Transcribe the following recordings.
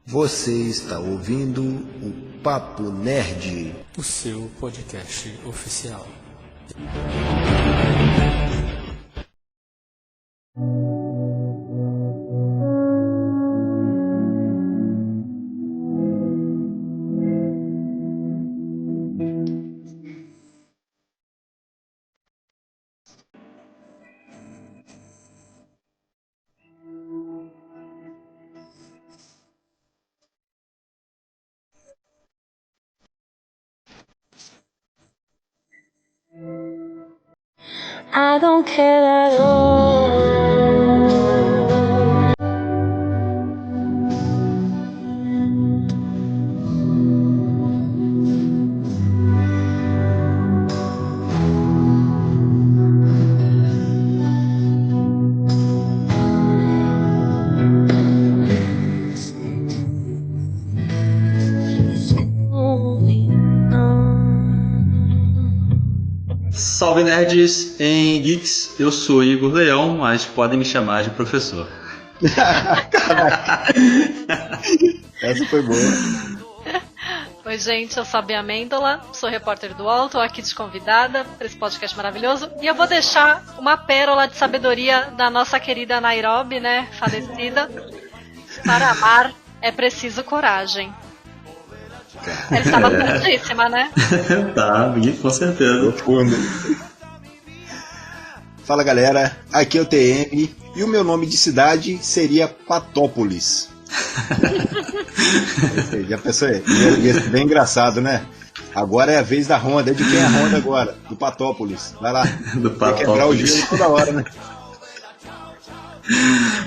Você está ouvindo o Papo Nerd, o seu podcast oficial. I don't care at all. Salve nerds em geeks, eu sou Igor Leão, mas podem me chamar de professor. Caraca. Essa foi boa. Oi gente, eu sou a Bia Amêndola, sou repórter do UOL, tô aqui de convidada para esse podcast maravilhoso e eu vou deixar uma pérola de sabedoria da nossa querida Nairobi, né, falecida. Para amar é preciso coragem. Ela estava certíssima, né? Tá, com certeza. Profundo. Fala galera, aqui é o TM e o meu nome de cidade seria Patópolis. Já pensou aí? Ia ser bem engraçado, né? Agora é a vez da Honda. De quem é a Honda agora? Do Patópolis. Vai lá. Do Patópolis. Vai quebrar o gelo toda hora, né?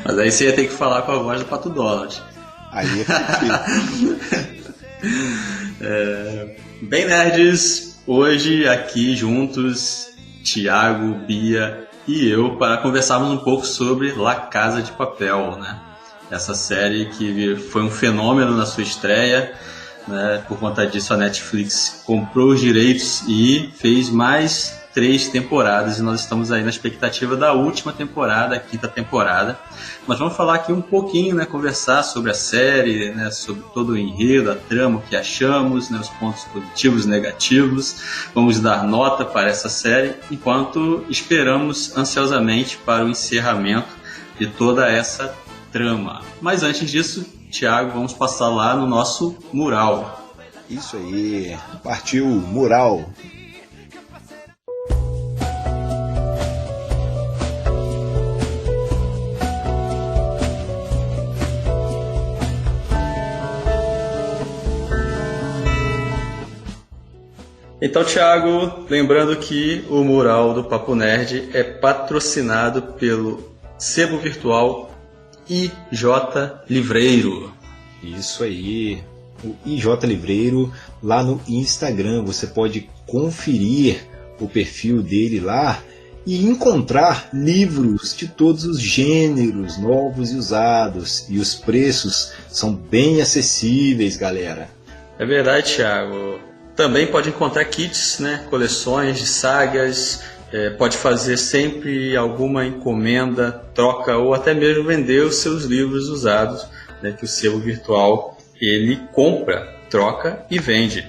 Mas aí você ia ter que falar com a voz do Pato Donald. Aí é Bem nerds, hoje aqui juntos, Thiago, Bia e eu, para conversarmos um pouco sobre La Casa de Papel, né? Essa série que foi um fenômeno na sua estreia, né? Por conta disso a Netflix comprou os direitos e fez mais 3 temporadas, e nós estamos aí na expectativa da última temporada, a 5ª temporada. Mas vamos falar aqui um pouquinho, né, conversar sobre a série, né, sobre todo o enredo, a trama, o que achamos, né, os pontos positivos e negativos. Vamos dar nota para essa série, enquanto esperamos ansiosamente para o encerramento de toda essa trama. Mas antes disso, Thiago, vamos passar lá no nosso mural. Isso aí, partiu mural. Então, Thiago, lembrando que o mural do Papo Nerd é patrocinado pelo sebo virtual IJ Livreiro. Isso aí, o IJ Livreiro lá no Instagram. Você pode conferir o perfil dele lá e encontrar livros de todos os gêneros, novos e usados. E os preços são bem acessíveis, galera. É verdade, Thiago. Também pode encontrar kits, né, coleções de sagas, pode fazer sempre alguma encomenda, troca ou até mesmo vender os seus livros usados, né, que o sebo virtual ele compra, troca e vende.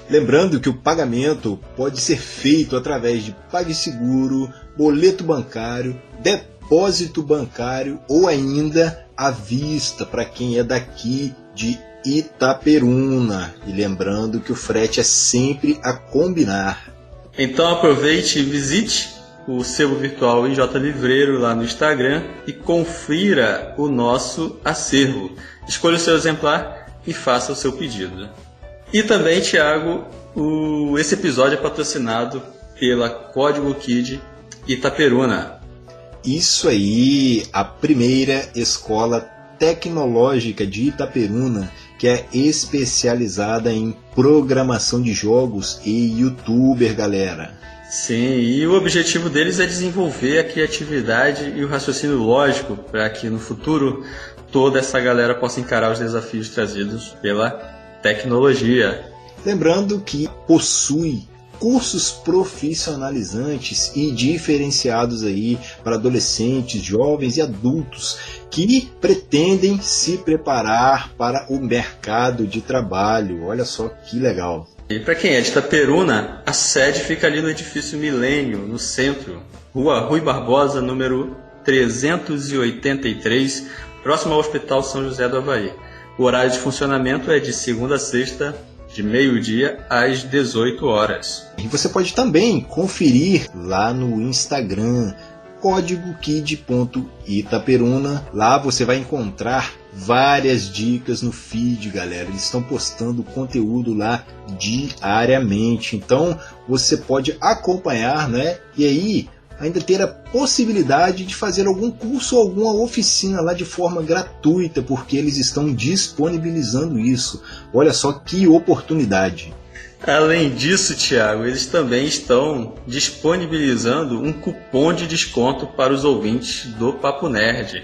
Lembrando que o pagamento pode ser feito através de PagSeguro, boleto bancário, depósito bancário ou ainda à vista para quem é daqui de Itaperuna. E lembrando que o frete é sempre a combinar. Então aproveite e visite o sebo virtual IJ Livreiro lá no Instagram e confira o nosso acervo. Escolha o seu exemplar e faça o seu pedido. E também, Thiago, esse episódio é patrocinado pela Código Kid Itaperuna. Isso aí, a primeira escola tecnológica de Itaperuna, que é especializada em programação de jogos e youtuber, galera. Sim, e o objetivo deles é desenvolver a criatividade e o raciocínio lógico para que no futuro toda essa galera possa encarar os desafios trazidos pela tecnologia. Lembrando que possui cursos profissionalizantes e diferenciados aí para adolescentes, jovens e adultos que pretendem se preparar para o mercado de trabalho. Olha só que legal. E para quem é de Itaperuna, a sede fica ali no edifício Milênio, no centro, Rua Rui Barbosa, número 383, próximo ao Hospital São José do Avaí. O horário de funcionamento é de segunda a sexta, de meio-dia às 18 horas. E você pode também conferir lá no Instagram, códigokid.itaperuna. Lá você vai encontrar várias dicas no feed, galera. Eles estão postando conteúdo lá diariamente. Então você pode acompanhar, né? E aí ainda ter a possibilidade de fazer algum curso ou alguma oficina lá de forma gratuita, porque eles estão disponibilizando isso. Olha só que oportunidade. Além disso, Thiago, eles também estão disponibilizando um cupom de desconto para os ouvintes do Papo Nerd.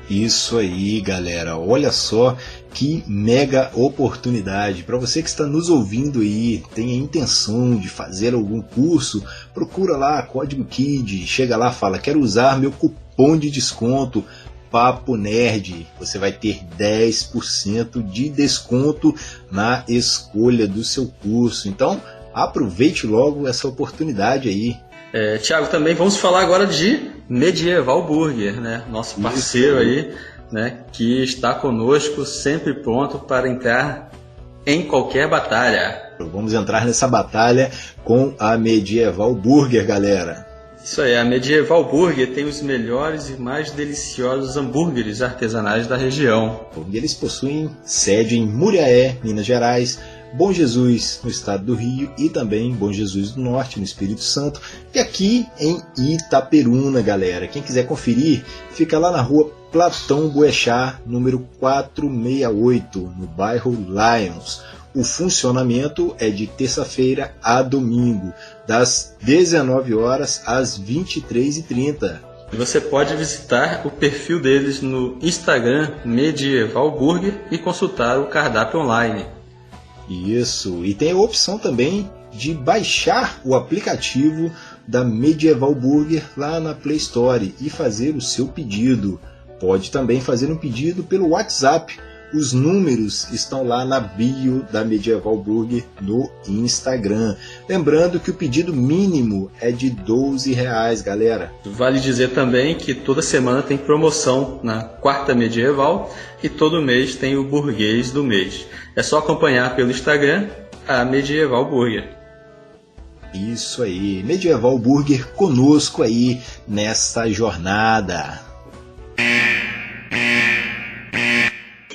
Isso aí, galera. Olha só que mega oportunidade. Para você que está nos ouvindo aí, tem a intenção de fazer algum curso, procura lá Código Kid, chega lá, fala: quero usar meu cupom de desconto Papo Nerd. Você vai ter 10% de desconto na escolha do seu curso. Então, aproveite logo essa oportunidade aí. Thiago, também vamos falar agora de Medieval Burger, né? Nosso parceiro aí, né? Que está conosco, sempre pronto para entrar em qualquer batalha. Vamos entrar nessa batalha com a Medieval Burger, galera. Isso aí, a Medieval Burger tem os melhores e mais deliciosos hambúrgueres artesanais da região. Eles possuem sede em Muriaé, Minas Gerais, Bom Jesus, no estado do Rio, e também Bom Jesus do Norte, no Espírito Santo, e aqui em Itaperuna, galera. Quem quiser conferir, fica lá na rua Platão Boechat, número 468, no bairro Lions. O funcionamento é de terça-feira a domingo, das 19 horas às 23h30. Você pode visitar o perfil deles no Instagram Medieval Burger e consultar o cardápio online. Isso, e tem a opção também de baixar o aplicativo da Medieval Burger lá na Play Store e fazer o seu pedido. Pode também fazer um pedido pelo WhatsApp. Os números estão lá na bio da Medieval Burger no Instagram. Lembrando que o pedido mínimo é de R$12, galera. Vale dizer também que toda semana tem promoção na quarta medieval e todo mês tem o burguês do mês. É só acompanhar pelo Instagram a Medieval Burger. Isso aí, Medieval Burger conosco aí nessa jornada.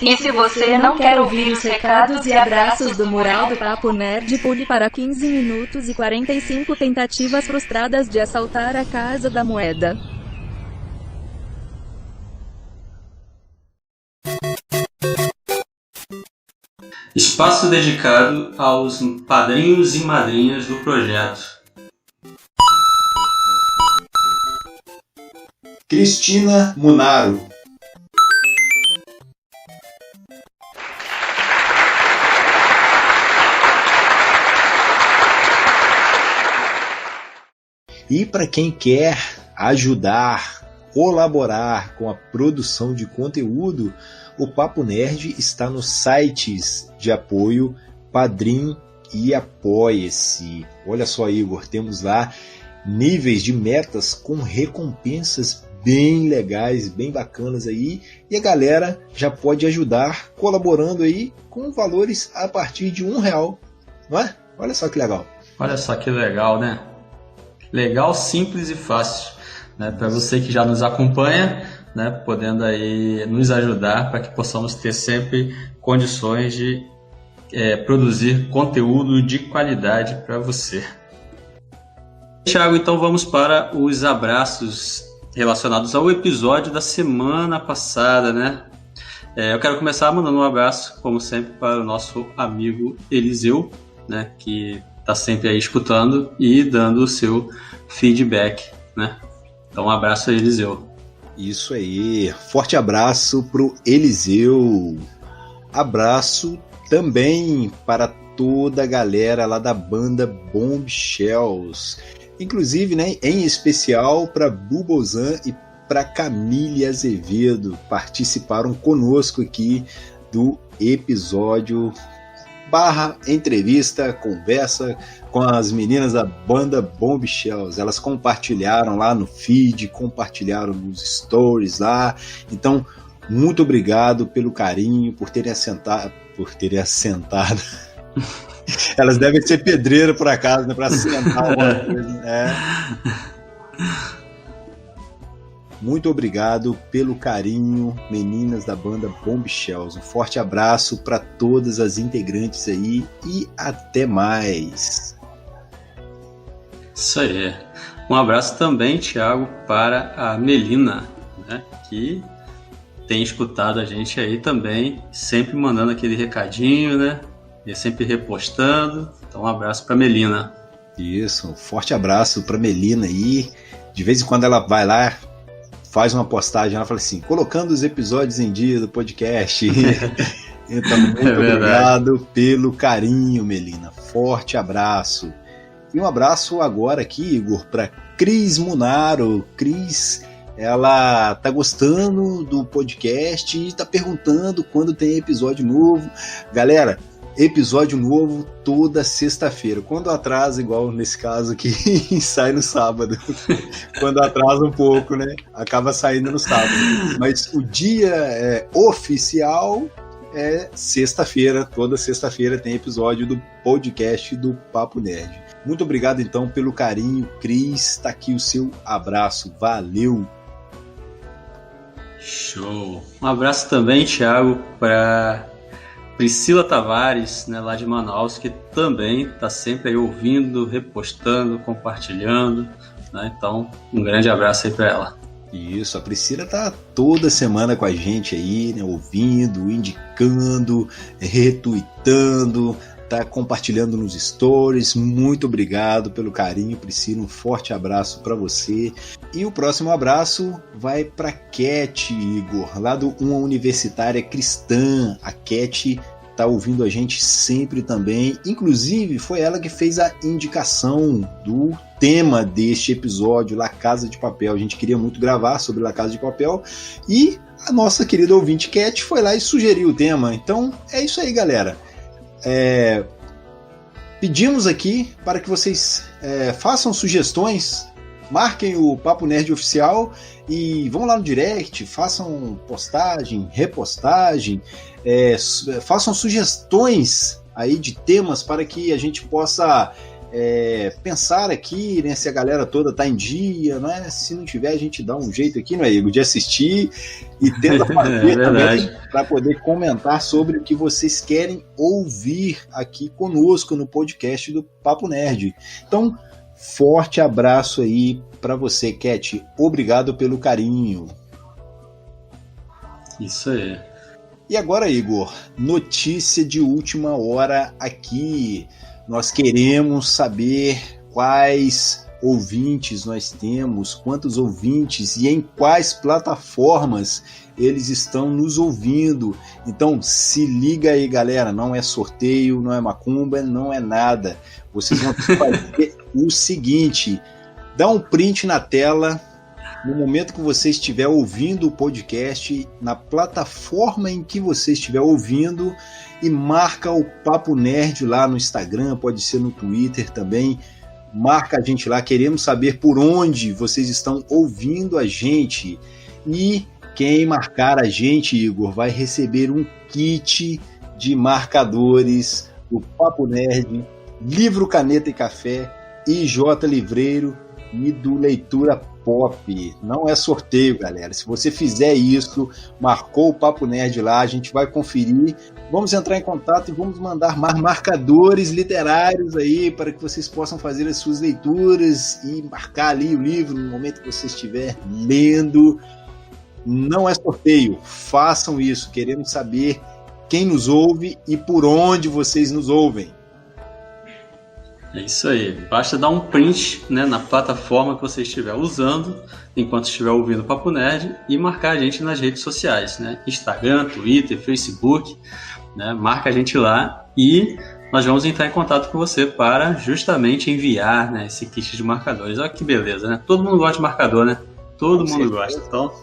E se você não quer ouvir os recados e abraços do Mural do Papo Nerd, pule para 15 minutos e 45 tentativas frustradas de assaltar a Casa da Moeda. Espaço dedicado aos padrinhos e madrinhas do projeto. Cristina Munaro. E para quem quer ajudar, colaborar com a produção de conteúdo, o Papo Nerd está nos sites de apoio Padrim e Apoia-se. Olha só, Igor, temos lá níveis de metas com recompensas bem legais, bem bacanas aí, e a galera já pode ajudar colaborando aí com valores a partir de R$1, não é? Olha só que legal. Olha só que legal, né? Legal, simples e fácil, né? Para você que já nos acompanha, né? Podendo aí nos ajudar para que possamos ter sempre condições de produzir conteúdo de qualidade para você. Thiago, então vamos para os abraços relacionados ao episódio da semana passada, né? Eu quero começar mandando um abraço, como sempre, para o nosso amigo Eliseu, né? Que está sempre aí escutando e dando o seu feedback, né? Então um abraço a Eliseu. Isso aí, forte abraço pro Eliseu. Abraço também para toda a galera lá da banda Bombshells. Inclusive, né, em especial para Bubozan e para Camille Azevedo, participaram conosco aqui do episódio / entrevista, conversa com as meninas da banda Bombshells. Elas compartilharam lá no feed, compartilharam nos stories lá. Então, muito obrigado pelo carinho, por terem assentado. Elas devem ser pedreiras por acaso, né, para assentar alguma coisa, né? Muito obrigado pelo carinho, meninas da banda Bombshells. Um forte abraço para todas as integrantes aí e até mais. Isso aí. Um abraço também, Thiago, para a Melina, né, que tem escutado a gente aí também, sempre mandando aquele recadinho, né? E sempre repostando. Então, um abraço para Melina. Isso, um forte abraço para Melina aí. De vez em quando ela vai lá, faz uma postagem, ela fala assim, colocando os episódios em dia do podcast. Então, muito obrigado pelo carinho, Melina. Forte abraço. E um abraço agora aqui, Igor, para Cris Munaro. Cris, ela tá gostando do podcast e tá perguntando quando tem episódio novo. Galera, episódio novo toda sexta-feira. Quando atrasa, igual nesse caso aqui, sai no sábado. Quando atrasa um pouco, né? Acaba saindo no sábado. Mas o dia oficial é sexta-feira. Toda sexta-feira tem episódio do podcast do Papo Nerd. Muito obrigado, então, pelo carinho. Cris, tá aqui o seu abraço. Valeu! Show! Um abraço também, Thiago, para Priscila Tavares, né, lá de Manaus, que também está sempre aí ouvindo, repostando, compartilhando, né? Então, um grande abraço aí para ela. Isso, a Priscila tá toda semana com a gente aí, né, ouvindo, indicando, retweetando, tá compartilhando nos stories. Muito obrigado pelo carinho, Priscila, um forte abraço para você. E o próximo abraço vai para Cat, Igor, lá do Uma Universitária Cristã. A Cat tá ouvindo a gente sempre também, inclusive foi ela que fez a indicação do tema deste episódio, La Casa de Papel. A gente queria muito gravar sobre La Casa de Papel e a nossa querida ouvinte Cat foi lá e sugeriu o tema. Então é isso aí, galera. Pedimos aqui para que vocês façam sugestões, marquem o Papo Nerd Oficial e vão lá no direct, façam postagem, repostagem, façam sugestões aí de temas para que a gente possa pensar aqui, né, se a galera toda tá em dia, né? Se não tiver, a gente dá um jeito aqui, não é, Igor, de assistir e tenta fazer também para poder comentar sobre o que vocês querem ouvir aqui conosco no podcast do Papo Nerd. Então, forte abraço aí para você, Cat. Obrigado pelo carinho. Isso aí. E agora, Igor, notícia de última hora aqui. Nós queremos saber quais ouvintes nós temos, quantos ouvintes e em quais plataformas eles estão nos ouvindo. Então se liga aí, galera, não é sorteio, não é macumba, não é nada. Vocês vão fazer o seguinte, dá um print na tela no momento que você estiver ouvindo o podcast, na plataforma em que você estiver ouvindo, e marca o Papo Nerd lá no Instagram, pode ser no Twitter também. Marca a gente lá, queremos saber por onde vocês estão ouvindo a gente. E quem marcar a gente, Igor, vai receber um kit de marcadores do Papo Nerd, livro, caneta e café, IJ Livreiro e do Leitura Pop. Não é sorteio, galera. Se você fizer isso, marcou o Papo Nerd lá, a gente vai conferir. Vamos entrar em contato e vamos mandar marcadores literários aí para que vocês possam fazer as suas leituras e marcar ali o livro no momento que você estiver lendo. Não é sorteio, façam isso. Queremos saber quem nos ouve e por onde vocês nos ouvem. É isso aí, basta dar um print, né, na plataforma que você estiver usando enquanto estiver ouvindo o Papo Nerd e marcar a gente nas redes sociais, né? Instagram, Twitter, Facebook, né? Marca a gente lá e nós vamos entrar em contato com você para justamente enviar, né, esse kit de marcadores. Olha que beleza, né? Todo mundo gosta de marcador, né? Todo mundo gosta. Então,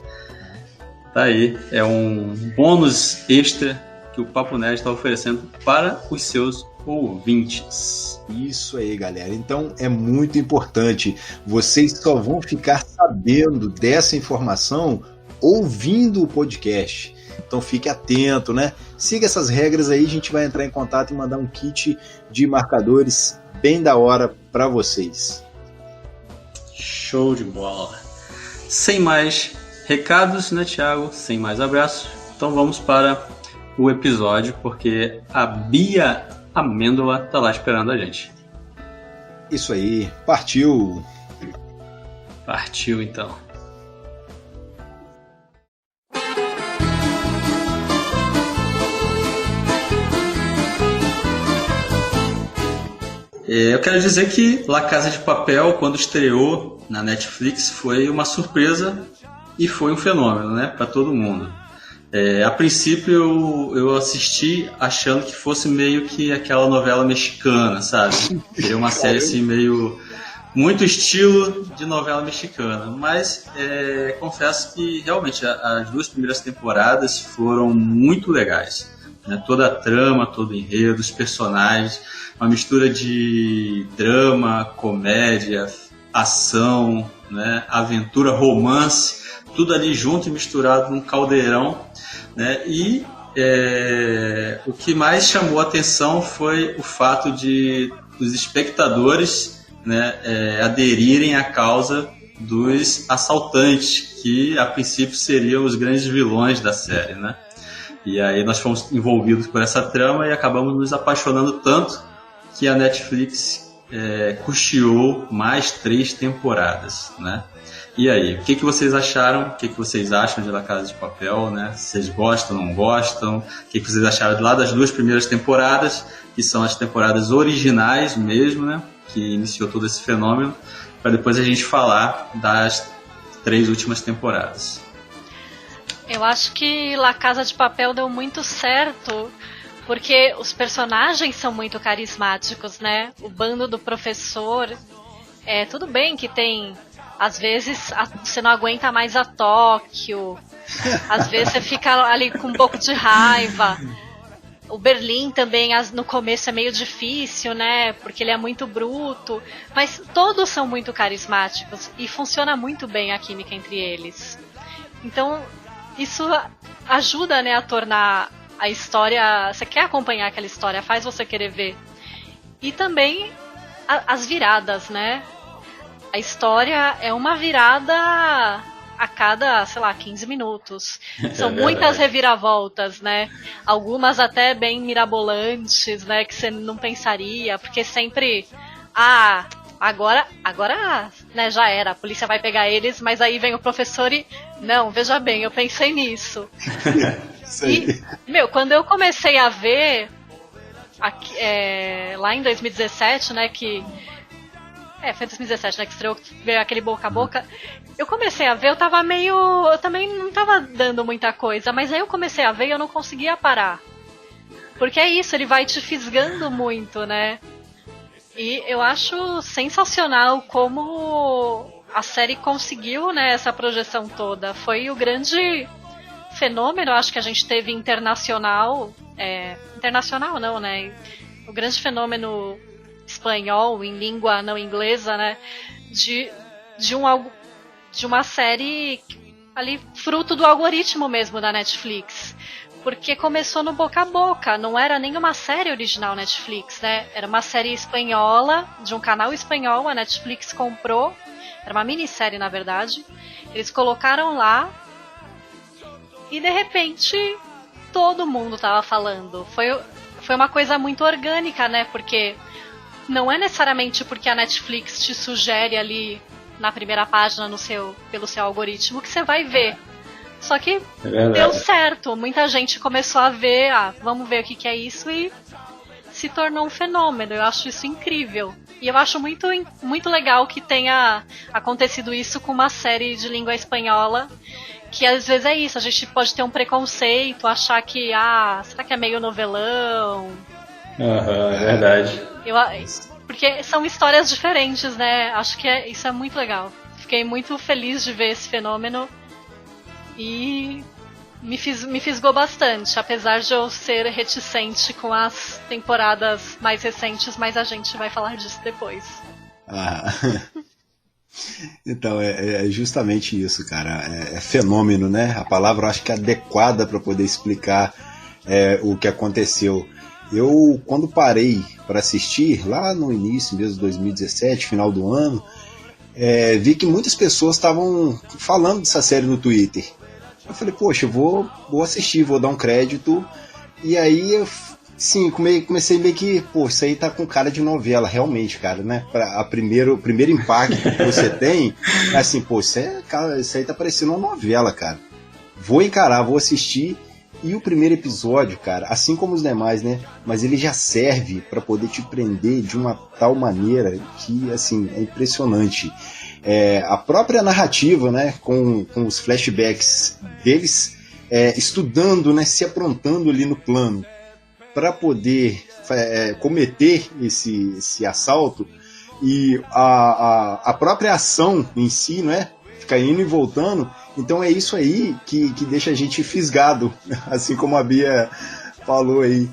tá aí. É um bônus extra que o Papo Nerd está oferecendo para os seus ouvintes. Isso aí, galera. Então é muito importante. Vocês só vão ficar sabendo dessa informação ouvindo o podcast. Então fique atento, né? Siga essas regras aí, a gente vai entrar em contato e mandar um kit de marcadores bem da hora para vocês. Show de bola. Sem mais recados, né, Thiago? Sem mais abraços. Então vamos para o episódio, porque a Bia Amêndola tá lá esperando a gente. Isso aí, partiu! Partiu então. Eu quero dizer que La Casa de Papel, quando estreou na Netflix, foi uma surpresa e foi um fenômeno, né, para todo mundo. A princípio eu assisti achando que fosse meio que aquela novela mexicana, sabe? Seria uma série assim meio... muito estilo de novela mexicana, mas confesso que realmente as 2 primeiras temporadas foram muito legais, né? Toda a trama, todo o enredo, os personagens, uma mistura de drama, comédia, ação, né? Aventura, romance, tudo ali junto e misturado num caldeirão, né? E o que mais chamou a atenção foi o fato de os espectadores, né, aderirem à causa dos assaltantes, que a princípio seriam os grandes vilões da série, né? E aí nós fomos envolvidos por essa trama e acabamos nos apaixonando tanto que a Netflix custeou mais 3 temporadas, né? E aí, o que vocês acharam? O que vocês acham de La Casa de Papel, né? Vocês gostam, não gostam? O que vocês acharam lá das 2 primeiras temporadas, que são as temporadas originais mesmo, né? Que iniciou todo esse fenômeno, para depois a gente falar das 3 últimas temporadas. Eu acho que La Casa de Papel deu muito certo, porque os personagens são muito carismáticos, né? O bando do professor, tudo bem que tem, às vezes você não aguenta mais a Tóquio, às vezes você fica ali com um pouco de raiva. O Berlim também, no começo, é meio difícil, né? Porque ele é muito bruto. Mas todos são muito carismáticos e funciona muito bem a química entre eles. Então, isso ajuda, né, a tornar a história... Você quer acompanhar aquela história, faz você querer ver. E também as viradas, né? A história é uma virada a cada, 15 minutos. São muitas reviravoltas, né? Algumas até bem mirabolantes, né? Que você não pensaria, porque sempre... agora, né, já era, a polícia vai pegar eles, mas aí vem o professor e... Não, veja bem, eu pensei nisso. E, quando eu comecei a ver, lá em 2017, né, que... foi 2017, né, que estreou, veio aquele boca a boca. Eu comecei a ver, eu também não tava dando muita coisa, mas aí eu comecei a ver e eu não conseguia parar. Porque é isso, ele vai te fisgando muito, né? E eu acho sensacional como a série conseguiu, né, essa projeção toda. Foi o grande fenômeno, acho que a gente teve internacional. Internacional não, né? O grande fenômeno espanhol, em língua não inglesa, né? De uma série ali, fruto do algoritmo mesmo da Netflix. Porque começou no boca a boca, não era nem uma série original Netflix, né? Era uma série espanhola, de um canal espanhol, a Netflix comprou, era uma minissérie na verdade, eles colocaram lá e de repente todo mundo tava falando. Foi uma coisa muito orgânica, né? Porque não é necessariamente porque a Netflix te sugere ali na primeira página pelo seu algoritmo que você vai ver. Só que deu certo, muita gente começou a ver, vamos ver o que é isso, e se tornou um fenômeno. Eu acho isso incrível. E eu acho muito, muito legal que tenha acontecido isso com uma série de língua espanhola, que às vezes é isso, a gente pode ter um preconceito, achar que, será que é meio novelão? É verdade. Porque são histórias diferentes, né? Acho que isso é muito legal. Fiquei muito feliz de ver esse fenômeno e me fisgou bastante, apesar de eu ser reticente com as temporadas mais recentes, mas a gente vai falar disso depois. Então, é justamente isso, cara. É fenômeno, né? A palavra eu acho que é adequada para poder explicar o que aconteceu. Eu, quando parei para assistir, lá no início mesmo de 2017, final do ano, vi que muitas pessoas estavam falando dessa série no Twitter. Eu falei, poxa, eu vou assistir, vou dar um crédito. E aí, sim, comecei meio que, pô, isso aí tá com cara de novela, realmente, cara, né? O primeiro impacto que você tem é assim, pô, isso aí tá parecendo uma novela, cara. Vou encarar, vou assistir. E o primeiro episódio, cara, assim como os demais, né? Mas ele já serve para poder te prender de uma tal maneira que, assim, é impressionante. A própria narrativa, né? Com os flashbacks deles estudando, né? Se aprontando ali no plano para poder cometer esse assalto, e a própria ação em si, né? Fica indo e voltando. Então é isso aí que deixa a gente fisgado, assim como a Bia falou aí.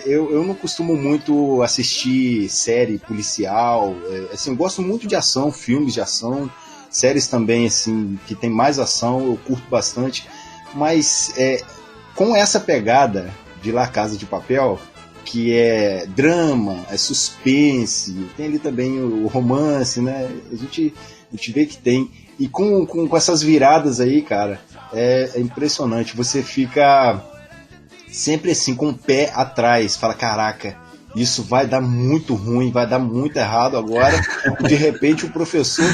Eu não costumo muito assistir série policial, assim, eu gosto muito de ação, filmes de ação, séries também assim, que tem mais ação, eu curto bastante, mas com essa pegada de La Casa de Papel, que é drama, é suspense, tem ali também o romance, né? A gente vê que tem. E com essas viradas aí, cara, é impressionante. Você fica sempre assim, com o pé atrás. Fala, caraca, isso vai dar muito ruim, vai dar muito errado agora. E de repente o professor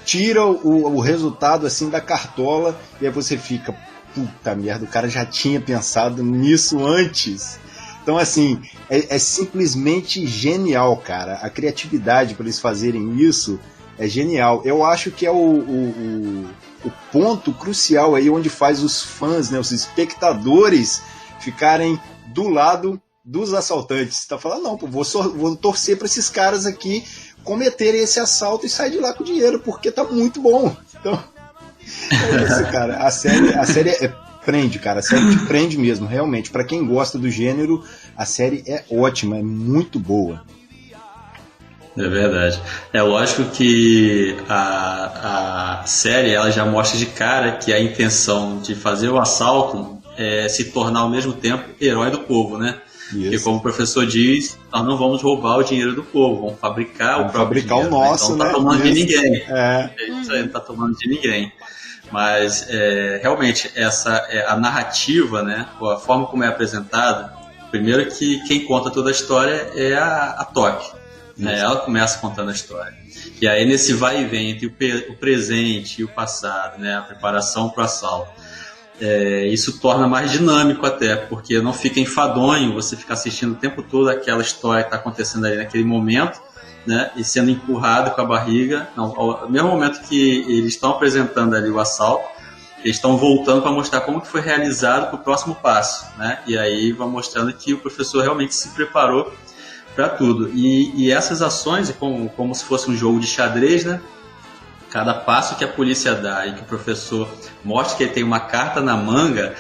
tira o resultado assim da cartola. E aí você fica, puta merda, o cara já tinha pensado nisso antes. Então, assim, é simplesmente genial, cara. A criatividade para eles fazerem isso é genial. Eu acho que é o ponto crucial aí onde faz os fãs, né, os espectadores ficarem do lado dos assaltantes. Tá falando, não, pô, vou torcer para esses caras aqui cometerem esse assalto e sair de lá com dinheiro, porque tá muito bom. Então, é isso, cara. A série prende, cara. A série te prende mesmo, realmente. Para quem gosta do gênero, a série é ótima, é muito boa. É verdade. É lógico que a série ela já mostra de cara que a intenção de fazer o assalto é se tornar ao mesmo tempo herói do povo, né? Isso. Porque como o professor diz, nós não vamos roubar o dinheiro do povo, vamos fabricar o próprio dinheiro. O nosso, então, né? Não tá tomando de ninguém. Isso aí, não tá tomando de ninguém. Mas realmente a narrativa, né? A forma como é apresentada, primeiro que quem conta toda a história é a Toque. Ela começa contando a história. E aí nesse vai e vem entre o presente e o passado, né, a preparação para o assalto, isso torna mais dinâmico até, porque não fica enfadonho você ficar assistindo o tempo todo aquela história que está acontecendo ali naquele momento, né, e sendo empurrado com a barriga. Não, ao mesmo momento que eles estão apresentando ali o assalto, eles estão voltando para mostrar como que foi realizado para o próximo passo, né, e aí vai mostrando que o professor realmente se preparou para tudo. E essas ações, como se fosse um jogo de xadrez, né? Cada passo que a polícia dá e que o professor mostra que ele tem uma carta na manga,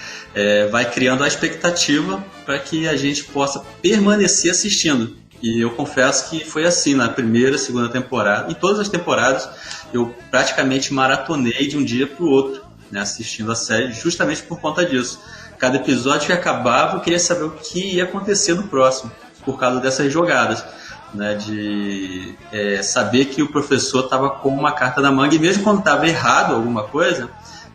vai criando a expectativa para que a gente possa permanecer assistindo. E eu confesso que foi assim na primeira, segunda temporada. Em todas as temporadas, eu praticamente maratonei de um dia para o outro, né, assistindo a série, justamente por conta disso. Cada episódio que acabava, eu queria saber o que ia acontecer no próximo, por causa dessas jogadas, né, de saber que o professor estava com uma carta na manga, e mesmo quando estava errado alguma coisa,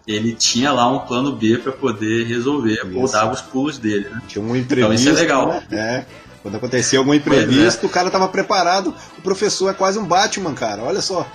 ele tinha lá um plano B para poder resolver, ou dava os pulos dele. Né? Tinha um imprevisto, então isso é legal. Né? Quando acontecia algum imprevisto, o cara estava preparado. O professor é quase um Batman, cara, olha só.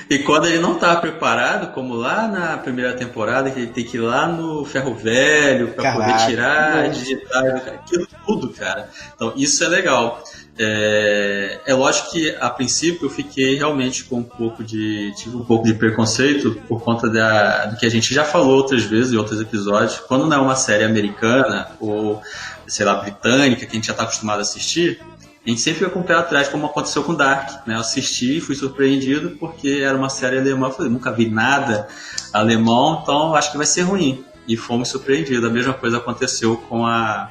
E quando ele não está preparado, como lá na primeira temporada, que ele tem que ir lá no ferro velho para poder tirar, digitar, aquilo tudo, cara. Então isso é legal. É lógico que a princípio eu fiquei realmente com tive um pouco de preconceito por conta do que a gente já falou outras vezes em outros episódios. Quando não é uma série americana ou sei lá, britânica, que a gente já está acostumado a assistir, a gente sempre fica com o pé atrás, como aconteceu com Dark, né? Eu assisti, fui surpreendido, porque era uma série alemã, eu falei, nunca vi nada alemão, então acho que vai ser ruim. E fomos surpreendidos. A mesma coisa aconteceu com a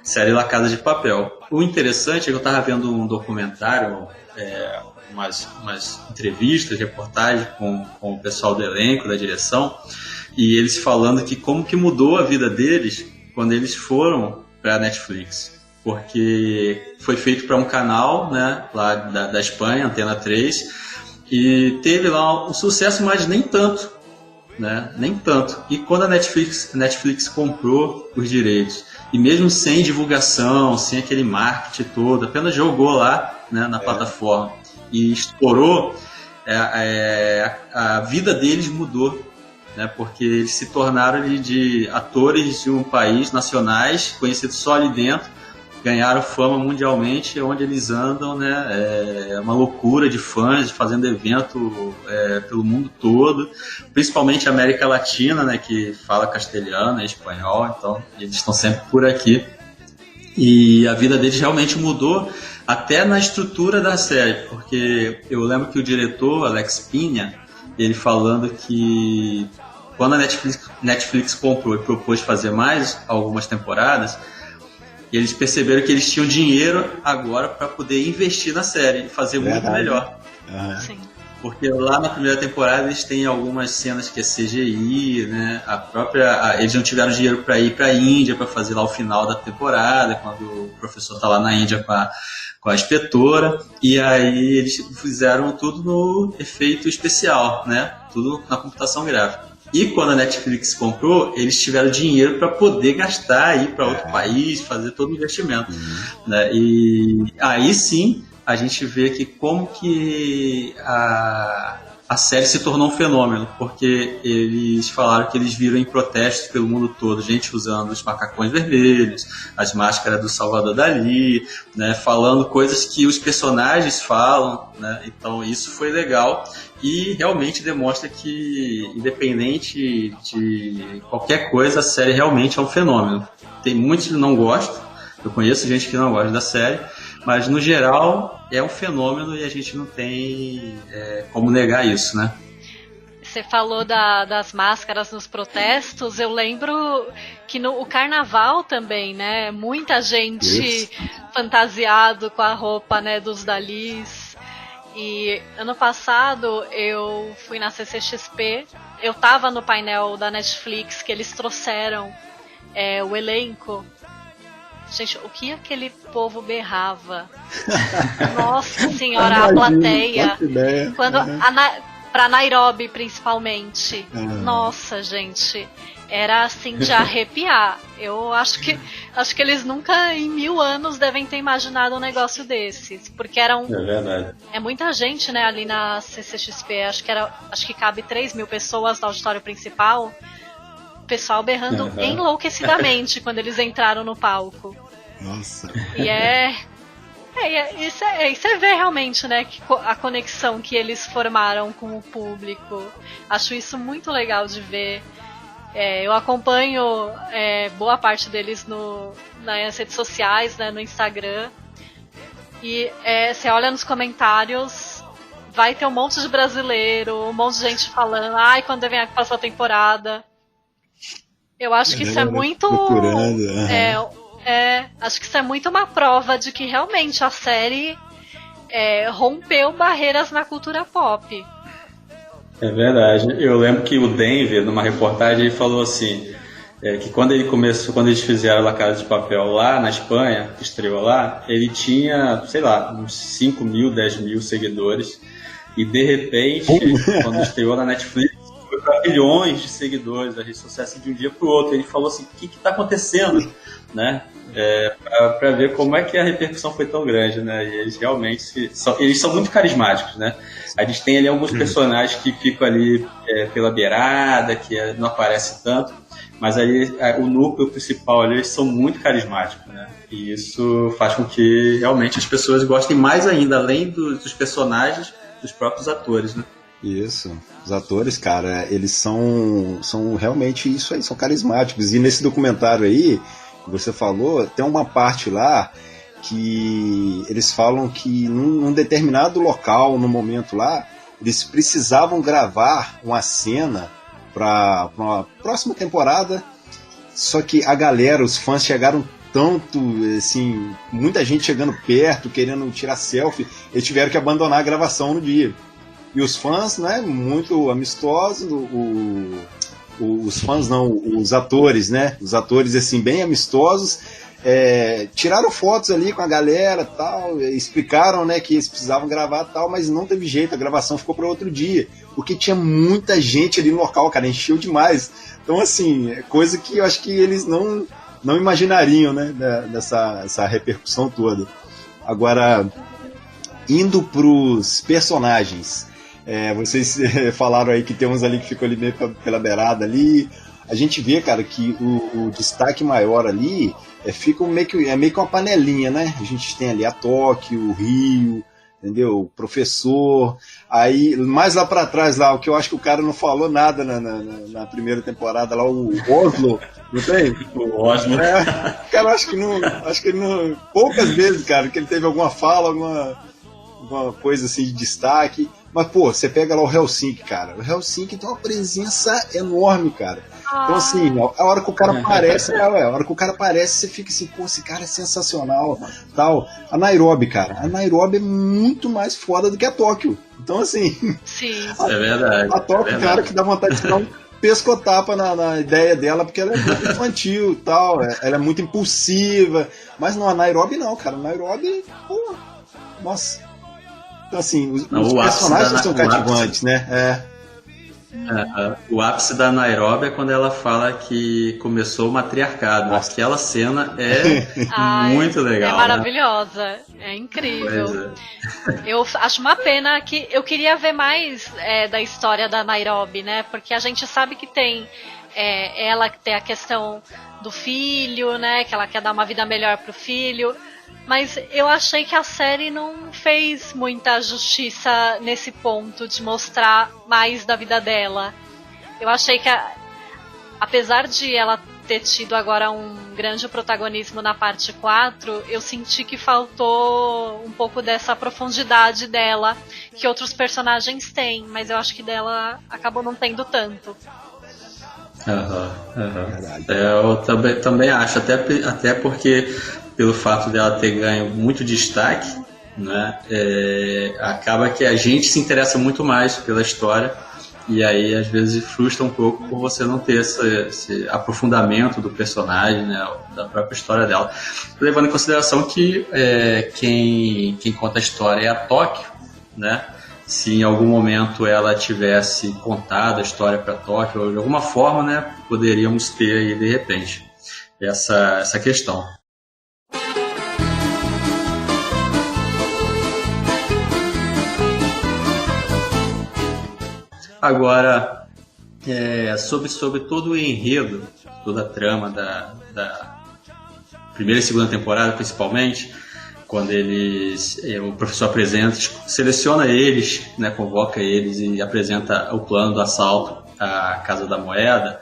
série La Casa de Papel. O interessante é que eu estava vendo um documentário, umas entrevistas, reportagens com o pessoal do elenco, da direção, e eles falando que como que mudou a vida deles quando eles foram para a Netflix. Porque foi feito para um canal, né, lá da Espanha, Antena 3, e teve lá um sucesso, mas nem tanto, né, nem tanto. E quando a Netflix comprou os direitos, e mesmo sem divulgação, sem aquele marketing todo, apenas jogou lá, né, na plataforma e estourou, a vida deles mudou, né, porque eles se tornaram de atores de um país, nacionais, conhecidos só ali dentro, ganharam fama mundialmente, onde eles andam, né? É uma loucura de fãs, fazendo evento pelo mundo todo, principalmente a América Latina, né? Que fala castelhano, espanhol, então eles estão sempre por aqui. E a vida deles realmente mudou, até na estrutura da série, porque eu lembro que o diretor, Alex Pina, ele falando que quando a Netflix comprou e propôs fazer mais algumas temporadas, e eles perceberam que eles tinham dinheiro agora para poder investir na série e fazer muito melhor. Sim. Porque lá na primeira temporada eles têm algumas cenas que é CGI, né? Eles não tiveram dinheiro para ir para a Índia para fazer lá o final da temporada, quando o professor está lá na Índia com a inspetora, e aí eles fizeram tudo no efeito especial, né? Tudo na computação gráfica. E quando a Netflix comprou, eles tiveram dinheiro para poder gastar, ir para outro país, fazer todo o investimento. Né? E aí sim a gente vê que como que a série se tornou um fenômeno, porque eles falaram que eles viram em protestos pelo mundo todo, gente usando os macacões vermelhos, as máscaras do Salvador Dalí, né? Falando coisas que os personagens falam, né? Então isso foi legal. E realmente demonstra que, independente de qualquer coisa, a série realmente é um fenômeno. Tem muitos que não gostam, eu conheço gente que não gosta da série, mas no geral é um fenômeno e a gente não tem como negar isso, né? Você falou das máscaras nos protestos, eu lembro que no carnaval também, né? Muita gente fantasiado com a roupa, né, dos Dalis. E ano passado eu fui na CCXP, eu tava no painel da Netflix que eles trouxeram o elenco. Gente, o que aquele povo berrava? Nossa senhora, a plateia. Quando pra Nairobi principalmente. Nossa, gente. Era assim de arrepiar. Eu acho que eles nunca em 1000 anos devem ter imaginado um negócio desses. Porque eram. É verdade. É muita gente, né, ali na CCXP. Acho que cabe 3.000 pessoas no auditório principal. O pessoal berrando enlouquecidamente quando eles entraram no palco. Nossa. E você vê realmente, né, a conexão que eles formaram com o público. Acho isso muito legal de ver. Eu acompanho boa parte deles nas redes sociais, né, no Instagram. E você olha nos comentários, vai ter um monte de brasileiro, um monte de gente falando, quando vem a próxima temporada. Eu acho que isso é muito. Acho que isso é muito uma prova de que realmente a série rompeu barreiras na cultura pop. É verdade. Eu lembro que o Denver, numa reportagem, ele falou assim, que quando eles fizeram La Casa de Papel lá na Espanha, que estreou lá, ele tinha, sei lá, uns 5.000, 10.000 seguidores, e de repente, quando estreou na Netflix, foi para milhões de seguidores, a rede social, assim, de um dia para o outro. Ele falou assim, o que está acontecendo? Né? Para ver como é que a repercussão foi tão grande, né? E eles realmente são muito carismáticos, né? A gente tem ali alguns personagens que ficam ali pela beirada, que não aparece tanto, mas aí o núcleo principal ali, eles são muito carismáticos, né? E isso faz com que realmente as pessoas gostem mais ainda, além dos personagens, dos próprios atores, né? Isso, os atores, cara, eles são realmente isso aí, são carismáticos. E nesse documentário aí, você falou, tem uma parte lá que eles falam que num determinado local, no momento lá, eles precisavam gravar uma cena para uma próxima temporada, só que a galera, os fãs chegaram tanto, assim, muita gente chegando perto, querendo tirar selfie, eles tiveram que abandonar a gravação no dia. E os fãs, né, muito amistosos, os fãs não, os atores, né, os atores, assim, bem amistosos, tiraram fotos ali com a galera, tal, explicaram, né, que eles precisavam gravar, tal, mas não teve jeito, a gravação ficou para outro dia, porque tinha muita gente ali no local, cara, encheu demais. Então, assim, é coisa que eu acho que eles não imaginariam, né, essa repercussão toda. Agora, indo pros personagens, vocês falaram aí que tem uns ali que ficam ali meio pela beirada ali. A gente vê, cara, que o destaque maior ali fica meio que uma panelinha, né? A gente tem ali a Tóquio, o Rio, entendeu? O professor. Aí, mais lá pra trás, lá, o que eu acho que o cara não falou nada na primeira temporada, lá, o Oslo, não tem? O Oslo. Cara, acho que ele não. Poucas vezes, cara, que ele teve alguma fala, alguma coisa assim de destaque. Mas, pô, você pega lá o Helsinki, cara. O Helsinki tem uma presença enorme, cara. Então, assim, a hora que o cara aparece, você fica assim, pô, esse cara é sensacional, tal. A Nairobi, cara, a Nairobi é muito mais foda do que a Tóquio. Então, assim... Sim. É verdade. A Tóquio, cara, que dá vontade de dar um pescotapa na ideia dela, porque ela é muito infantil, tal. Ela é muito impulsiva. Mas não, a Nairobi não, cara. A Nairobi, pô, nossa... Então, assim, os personagens são cativantes, né? O ápice da Nairobi é quando ela fala que começou o matriarcado. Nossa. Aquela cena é muito legal. É maravilhosa, né? É incrível. Eu acho uma pena que eu queria ver mais da história da Nairobi, né? Porque a gente sabe que tem ela que tem a questão do filho, né? Que ela quer dar uma vida melhor pro filho. Mas eu achei que a série não fez muita justiça nesse ponto de mostrar mais da vida dela. Eu achei que, apesar de ela ter tido agora um grande protagonismo na parte 4, eu senti que faltou um pouco dessa profundidade dela que outros personagens têm, mas eu acho que dela acabou não tendo tanto. Eu também acho, até porque pelo fato dela ter ganho muito destaque, né, acaba que a gente se interessa muito mais pela história e aí às vezes frustra um pouco por você não ter esse aprofundamento do personagem, né, da própria história dela, levando em consideração que quem conta a história é a Tóquio, né? Se em algum momento ela tivesse contado a história para Tóquio, ou de alguma forma, né, poderíamos ter aí de repente essa questão. Agora, sobre todo o enredo, toda a trama da primeira e segunda temporada, principalmente, quando o professor apresenta, seleciona eles, né, convoca eles e apresenta o plano do assalto à Casa da Moeda,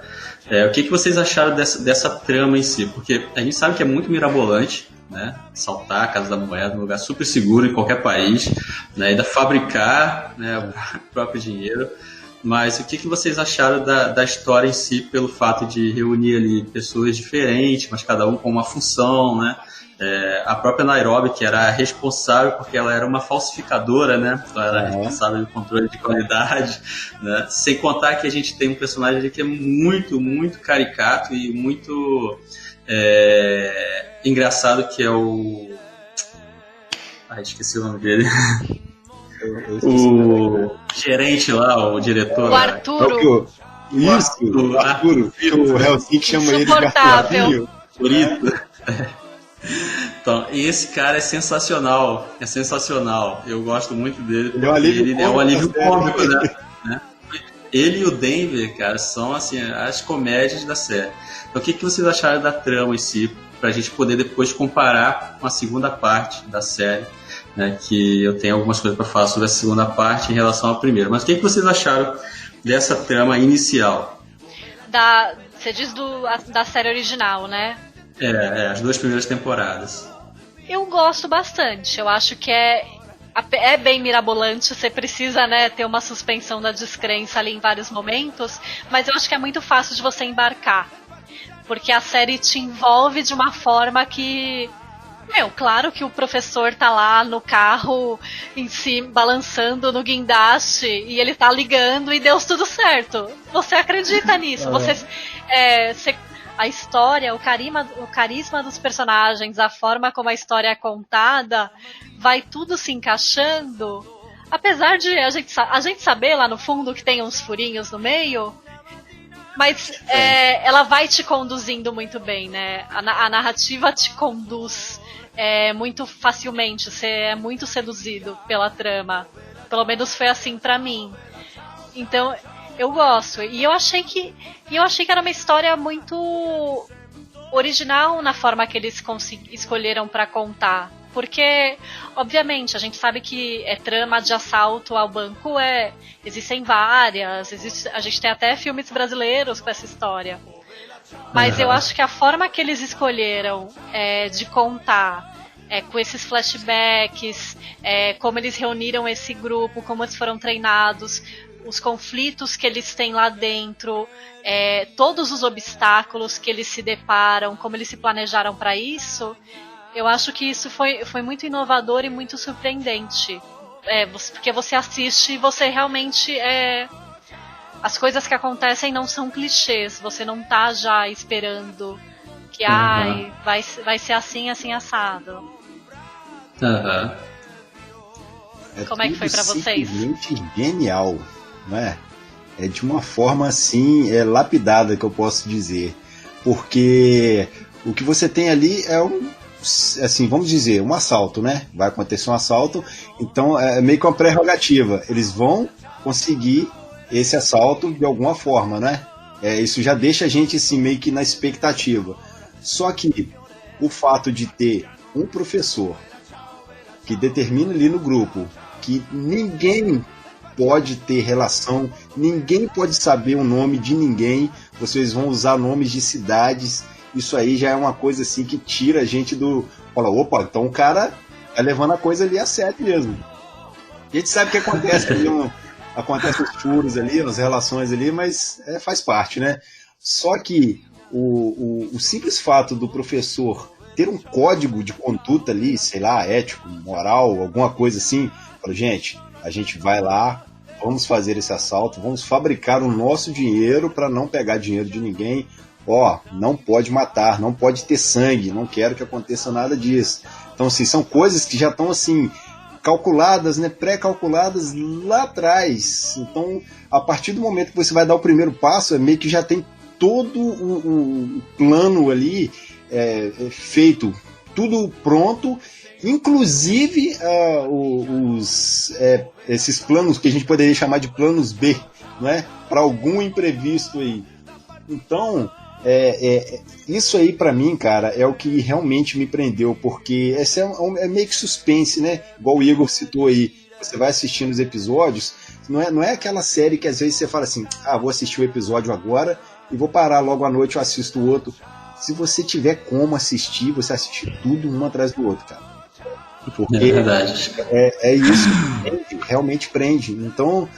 o que vocês acharam dessa trama em si? Porque a gente sabe que é muito mirabolante, né, assaltar a Casa da Moeda, um lugar super seguro em qualquer país, né, ainda fabricar, né, o próprio dinheiro. Mas o que vocês acharam da história em si, pelo fato de reunir ali pessoas diferentes, mas cada um com uma função, né? A própria Nairobi, que era responsável porque ela era uma falsificadora, né? Então ela era responsável do controle de qualidade, né? Sem contar que a gente tem um personagem ali que é muito, muito caricato e muito engraçado, que é o... esqueci o nome dele. O gerente lá, o diretor. O Arturo. O Arturo. O Helsinki chama ele de Arturo. Então, esse cara é sensacional. Eu gosto muito dele. Ele é um alívio cômico, né? Ele e o Denver, cara, são assim, as comédias da série. Então, o que vocês acharam da trama em si, pra gente poder depois comparar com a segunda parte da série? Né, que eu tenho algumas coisas para falar sobre a segunda parte em relação à primeira. Mas o que vocês acharam dessa trama inicial? Você diz da série original, né? As 2 primeiras temporadas. Eu gosto bastante. Eu acho que é bem mirabolante. Você precisa, né, ter uma suspensão da descrença ali em vários momentos. Mas eu acho que é muito fácil de você embarcar. Porque a série te envolve de uma forma que... claro que o professor tá lá no carro, em si, balançando no guindaste, e ele tá ligando e deu tudo certo. Você acredita nisso. A história, o carisma dos personagens, a forma como a história é contada, vai tudo se encaixando. Apesar de a gente saber lá no fundo que tem uns furinhos no meio, mas ela vai te conduzindo muito bem, né? A narrativa te conduz muito facilmente, você é muito seduzido pela trama. Pelo menos foi assim pra mim. Então, eu gosto. E eu achei que era uma história muito original na forma que eles escolheram pra contar. Porque, obviamente, a gente sabe que trama de assalto ao banco existem várias. A gente tem até filmes brasileiros com essa história. Mas eu acho que a forma que eles escolheram de contar, com esses flashbacks, como eles reuniram esse grupo, como eles foram treinados, os conflitos que eles têm lá dentro, todos os obstáculos que eles se deparam, como eles se planejaram para isso, eu acho que isso foi muito inovador e muito surpreendente. Porque você assiste e você realmente... as coisas que acontecem não são clichês, você não tá já esperando que vai ser assim, assim, assado. Como é que foi pra vocês? Simplesmente genial, né? É de uma forma assim, lapidada, que eu posso dizer. Porque o que você tem ali é assim, vamos dizer, um assalto, né? Vai acontecer um assalto, então é meio que uma prerrogativa. Eles vão conseguir esse assalto de alguma forma, né? Isso já deixa a gente assim, meio que na expectativa. Só que o fato de ter um professor que determina ali no grupo que ninguém pode ter relação, ninguém pode saber o nome de ninguém, vocês vão usar nomes de cidades, isso aí já é uma coisa assim que tira a gente do... Fala, opa, então o cara tá levando a coisa ali a sério mesmo. A gente sabe o que acontece ali, acontecem os furos ali, as relações ali, mas faz parte, né? Só que o simples fato do professor ter um código de conduta ali, sei lá, ético, moral, alguma coisa assim, fala, gente, a gente vai lá, vamos fazer esse assalto, vamos fabricar o nosso dinheiro para não pegar dinheiro de ninguém, não pode matar, não pode ter sangue, não quero que aconteça nada disso. Então, assim, são coisas que já estão assim calculadas, né, pré-calculadas lá atrás. Então, a partir do momento que você vai dar o primeiro passo, meio que já tem todo o plano ali feito, tudo pronto, inclusive esses planos que a gente poderia chamar de planos B, né, para algum imprevisto aí. Então, isso aí pra mim, cara, é o que realmente me prendeu, porque esse é meio que suspense, né? Igual o Igor citou aí, você vai assistindo os episódios, não é aquela série que às vezes você fala assim, vou assistir o episódio agora e vou parar logo à noite, eu assisto o outro. Se você tiver como assistir, você assiste tudo um atrás do outro, cara. Porque é verdade. É isso que prende, realmente prende. Então,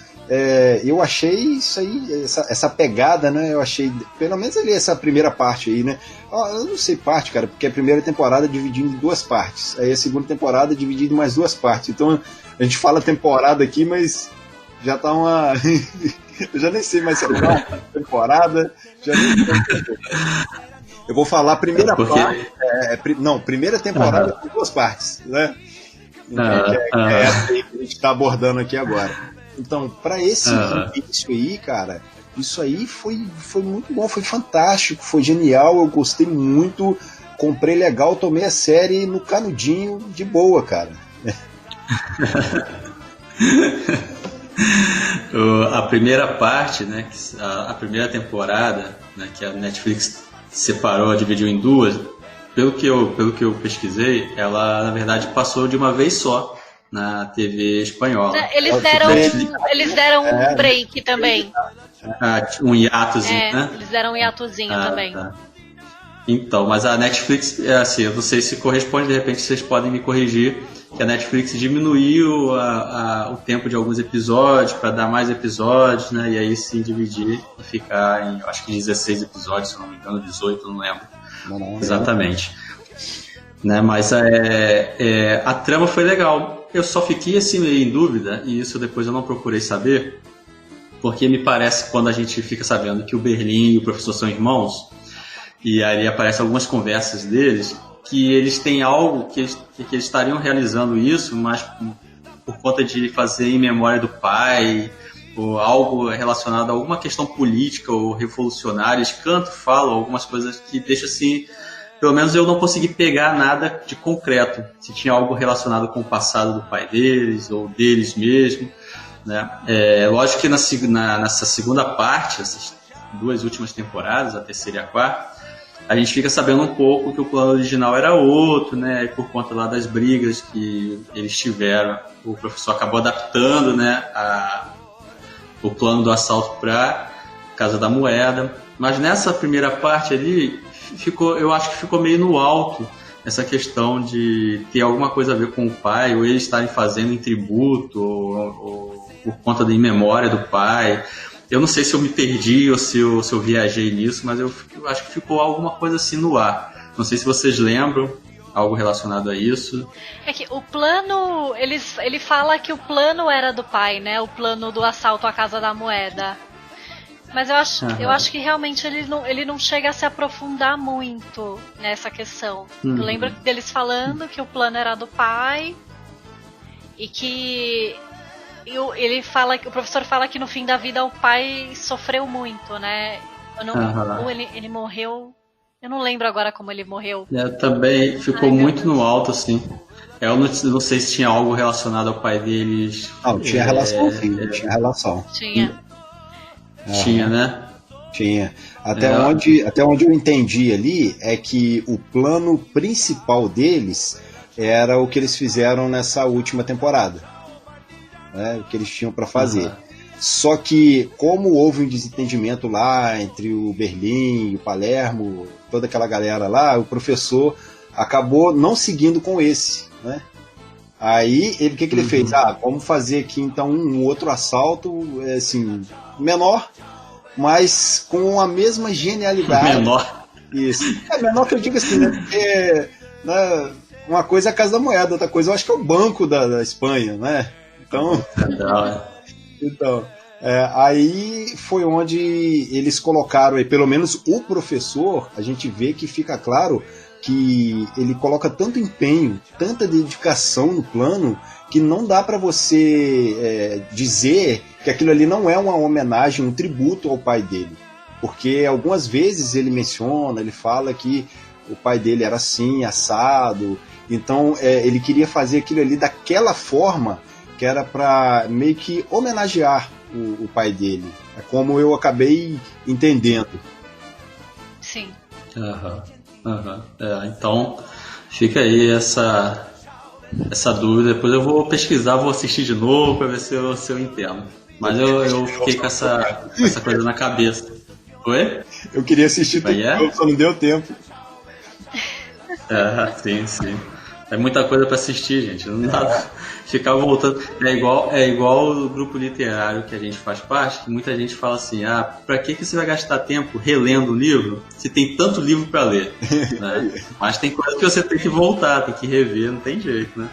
eu achei isso aí, essa pegada, né? Eu achei, pelo menos ali, essa primeira parte aí, né? Eu não sei parte, cara, porque a primeira temporada é dividida em 2 partes. Aí a segunda temporada é dividida em mais 2 partes. Então, a gente fala temporada aqui, mas já tá uma... eu já nem sei mais se é uma temporada. Já nem sei. Eu vou falar a primeira parte. Primeira temporada com 2 partes, né? É essa aí que a gente está abordando aqui agora. Então, para esse início aí, cara, isso aí foi muito bom, foi fantástico, foi genial, eu gostei muito, comprei legal, tomei a série no canudinho de boa, cara. A primeira parte, né, a primeira temporada, né, que a Netflix separou, dividiu em 2, pelo que eu pesquisei, ela na verdade passou de uma vez só na TV espanhola. Eles deram um break também. Um hiatozinho, né? Eles deram um hiatozinho também. Tá. Então, mas a Netflix, assim, eu não sei se corresponde, de repente vocês podem me corrigir, que a Netflix diminuiu o tempo de alguns episódios para dar mais episódios, né? E aí sim dividir e ficar em, acho que 16 episódios, se não me engano, 18, não lembro exatamente. Né? Mas a trama foi legal. Eu só fiquei assim meio em dúvida, e isso depois eu não procurei saber, porque me parece que quando a gente fica sabendo que o Berlim e o professor são irmãos, e aí aparecem algumas conversas deles, que eles têm algo que eles estariam realizando isso, mas por conta de fazer em memória do pai, ou algo relacionado a alguma questão política ou revolucionária. Eles cantam, falam algumas coisas que deixam assim, pelo menos eu não consegui pegar nada de concreto, se tinha algo relacionado com o passado do pai deles, ou deles mesmo, né? Lógico que nessa segunda parte, essas 2 últimas temporadas, a terceira e a quarta, a gente fica sabendo um pouco que o plano original era outro, né? E por conta lá das brigas que eles tiveram, o professor acabou adaptando, né, o plano do assalto para Casa da Moeda. Mas nessa primeira parte ali, eu acho que ficou meio no alto essa questão de ter alguma coisa a ver com o pai, ou eles estarem fazendo em tributo, ou por conta da memória do pai. Eu não sei se eu me perdi ou se eu viajei nisso, mas eu acho que ficou alguma coisa assim no ar. Não sei se vocês lembram algo relacionado a isso. É que o plano, ele fala que o plano era do pai, né? O plano do assalto à Casa da Moeda. Mas eu acho que realmente ele não chega a se aprofundar muito nessa questão. Eu lembro deles falando que o plano era do pai e que o professor fala que no fim da vida o pai sofreu muito, né? Ou ele morreu. Eu não lembro agora como ele morreu. Também ficou muito no alto, assim. Eu não sei se tinha algo relacionado ao pai deles. Não, tinha relação, sim. Tinha relação. Tinha, né? Tinha. Até onde eu entendi ali é que o plano principal deles era o que eles fizeram nessa última temporada. Né, o que eles tinham para fazer. Só que, como houve um desentendimento lá entre o Berlim, o Palermo, toda aquela galera lá, o professor acabou não seguindo com esse, né? Aí, o que ele fez? Vamos fazer aqui então um outro assalto, assim, menor, mas com a mesma genialidade. Menor? Isso. Menor que eu digo assim, né? Porque, né, uma coisa é a Casa da Moeda, outra coisa eu acho que é o Banco da Espanha, né? Então, aí foi onde eles colocaram, aí, pelo menos o professor, a gente vê que fica claro que ele coloca tanto empenho, tanta dedicação no plano, que não dá para você dizer que aquilo ali não é uma homenagem, um tributo ao pai dele. Porque algumas vezes ele menciona, ele fala que o pai dele era assim, assado, então ele queria fazer aquilo ali daquela forma que era para meio que homenagear o pai dele. É como eu acabei entendendo. Sim. Então, fica aí essa dúvida. Depois eu vou pesquisar, vou assistir de novo para ver se eu entendo. Mas eu fiquei com essa coisa na cabeça. Oi? Eu queria assistir tudo, só não deu tempo. Sim. É muita coisa para assistir, gente. Não dá ficar voltando. É igual o grupo literário que a gente faz parte, que muita gente fala assim: para que você vai gastar tempo relendo o livro se tem tanto livro para ler? Né? Mas tem coisa que você tem que voltar, tem que rever, não tem jeito, né?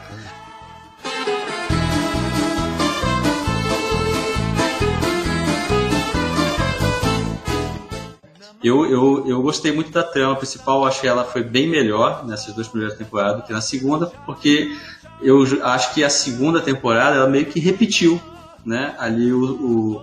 Eu gostei muito da trama principal, acho que ela foi bem melhor nessas 2 primeiras temporadas do que na segunda, porque eu acho que a segunda temporada ela meio que repetiu, né, ali o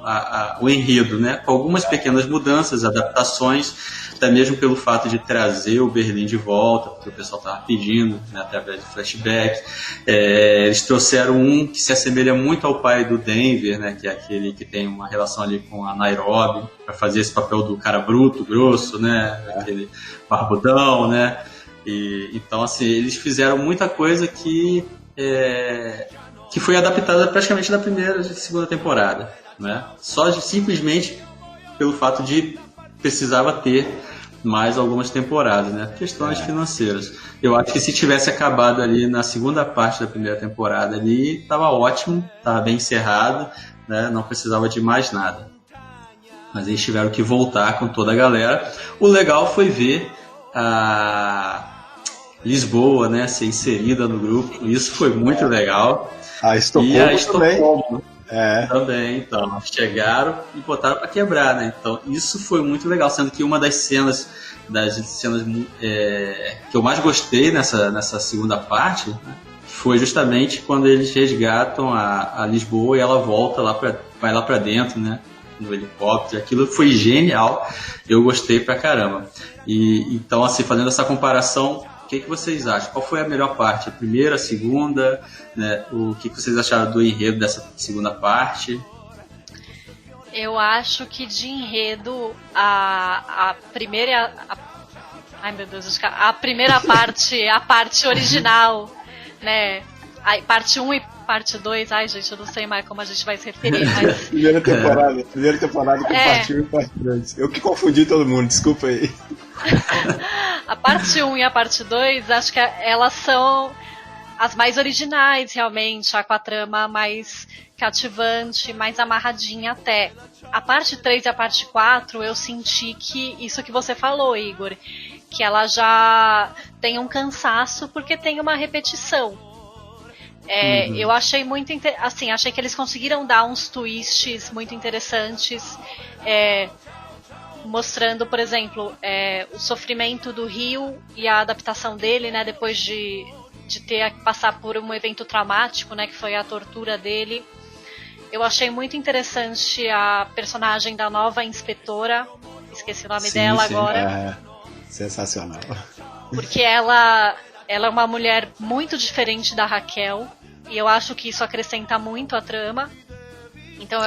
enredo, né, com algumas pequenas mudanças, adaptações, até mesmo pelo fato de trazer o Berlim de volta, porque o pessoal estava pedindo, né, através de flashback. Eles trouxeram um que se assemelha muito ao pai do Denver, né, que é aquele que tem uma relação ali com a Nairobi, para fazer esse papel do cara bruto, grosso, né, aquele barbudão, né. Então, assim, eles fizeram muita coisa que foi adaptada praticamente da primeira e segunda temporada, né? Só simplesmente pelo fato de precisava ter mais algumas temporadas, né? Questões financeiras. Eu acho que se tivesse acabado ali na segunda parte da primeira temporada ali, tava ótimo, tava bem encerrado, né? Não precisava de mais nada. Mas eles tiveram que voltar com toda a galera. O legal foi ver a Lisboa, né, ser inserida no grupo. Isso foi muito legal. Estocolmo e a Estocolmo também. Também, então. Chegaram e botaram para quebrar, né? Então, isso foi muito legal. Sendo que uma das cenas que eu mais gostei nessa segunda parte, né, foi justamente quando eles resgatam a Lisboa e ela volta vai lá para dentro, né? No helicóptero. Aquilo foi genial. Eu gostei pra caramba. E então, assim, fazendo essa comparação, o que vocês acham? Qual foi a melhor parte? A primeira, a segunda? Né? O que vocês acharam do enredo dessa segunda parte? Eu acho que de enredo a primeira... ai, meu Deus, a primeira parte, a parte original, né? A parte 1 e parte 2, ai gente, eu não sei mais como a gente vai se referir, mas... primeira temporada com parte 1 e parte 2. Eu que confundi todo mundo, desculpa aí. A parte 1 e a parte 2, acho que elas são as mais originais, realmente, com a trama mais cativante, mais amarradinha até. A parte 3 e a parte 4, eu senti que, isso que você falou, Igor, que ela já tem um cansaço porque tem uma repetição. Eu achei muito assim, achei que eles conseguiram dar uns twists muito interessantes, mostrando, por exemplo, o sofrimento do Rio e a adaptação dele, né, depois de ter que passar por um evento traumático, né, que foi a tortura dele. Eu achei muito interessante a personagem da nova inspetora, esqueci o nome dela agora. Sensacional. Porque ela é uma mulher muito diferente da Raquel, e eu acho que isso acrescenta muito a trama. Então,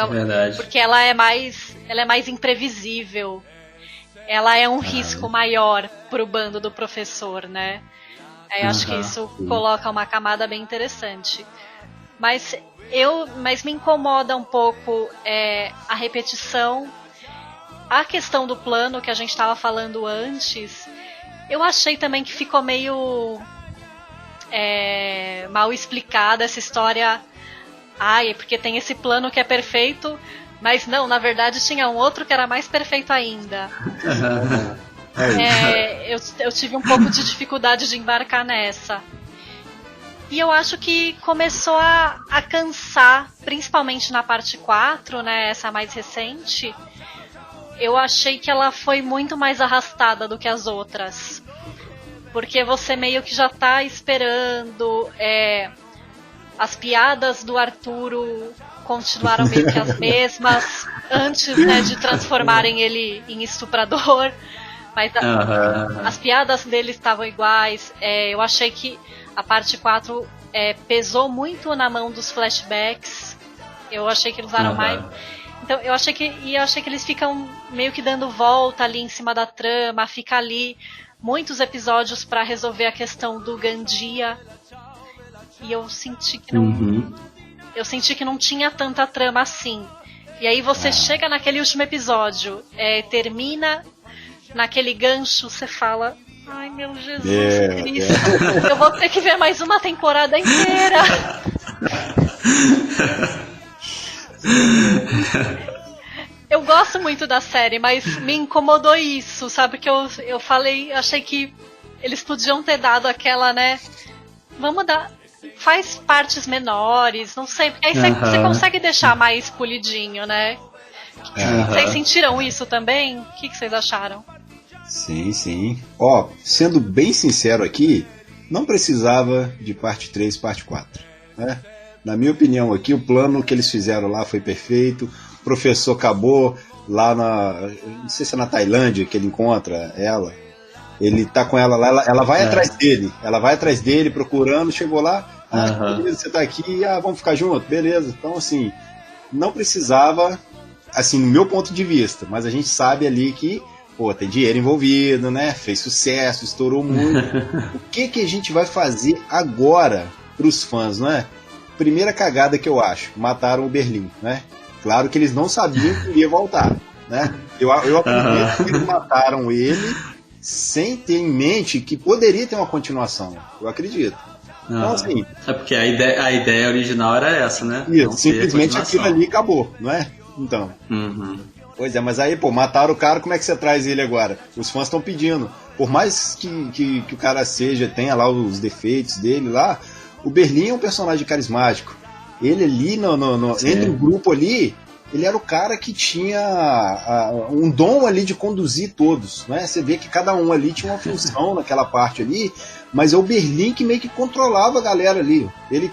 porque ela é mais imprevisível. Ela é um risco maior pro bando do professor, né? Eu acho que isso coloca uma camada bem interessante. Mas me incomoda um pouco a repetição. A questão do plano que a gente estava falando antes, eu achei também que ficou meio mal explicada essa história. É porque tem esse plano que é perfeito, mas não, na verdade tinha um outro que era mais perfeito ainda. Eu tive um pouco de dificuldade de embarcar nessa. E eu acho que começou a cansar, principalmente na parte 4, né, essa mais recente. Eu achei que ela foi muito mais arrastada do que as outras. Porque você meio que já tá esperando. As piadas do Arturo continuaram meio que as mesmas antes, né, de transformarem ele em estuprador. Mas as piadas dele estavam iguais. Eu achei que a parte 4 pesou muito na mão dos flashbacks. Eu achei que eles usaram mais. Então, eu achei que eles ficam meio que dando volta ali em cima da trama, fica ali muitos episódios para resolver a questão do Gandia. E eu senti que não tinha tanta trama assim. E aí você chega naquele último episódio, termina naquele gancho, você fala: ai meu Jesus Cristo, eu vou ter que ver mais uma temporada inteira. Eu gosto muito da série, mas me incomodou isso, sabe? Que eu falei, achei que eles podiam ter dado aquela, né? Vamos dar. Faz partes menores, não sei. Aí você consegue deixar mais polidinho, né? Vocês sentiram isso também? O que vocês acharam? Sim. Ó, sendo bem sincero aqui, não precisava de parte 3 parte 4, né? Na minha opinião aqui, o plano que eles fizeram lá foi perfeito. O professor acabou lá não sei se é na Tailândia que ele encontra ela. Ele tá com ela lá, ela vai atrás dele. Ela vai atrás dele procurando, chegou lá, beleza, você tá aqui, vamos ficar junto, beleza. Então, assim, não precisava, assim, no meu ponto de vista, mas a gente sabe ali que, tem dinheiro envolvido, né? Fez sucesso, estourou muito. O que a gente vai fazer agora pros fãs, não é? Primeira cagada que eu acho, mataram o Berlim, né? Claro que eles não sabiam que ia voltar, né? Eu acredito que eles mataram ele sem ter em mente que poderia ter uma continuação, eu acredito. Então, assim, é porque a ideia original era essa, né? Isso, simplesmente aquilo ali acabou, não é? Então. Pois é, mas aí, pô, mataram o cara, como é que você traz ele agora? Os fãs estão pedindo. Por mais que o cara tenha lá os defeitos dele lá, o Berlim é um personagem carismático. Ele ali, entre o grupo ali, ele era o cara que tinha um dom ali de conduzir todos, né? Você vê que cada um ali tinha uma função naquela parte ali, mas é o Berlim que meio que controlava a galera ali. Ele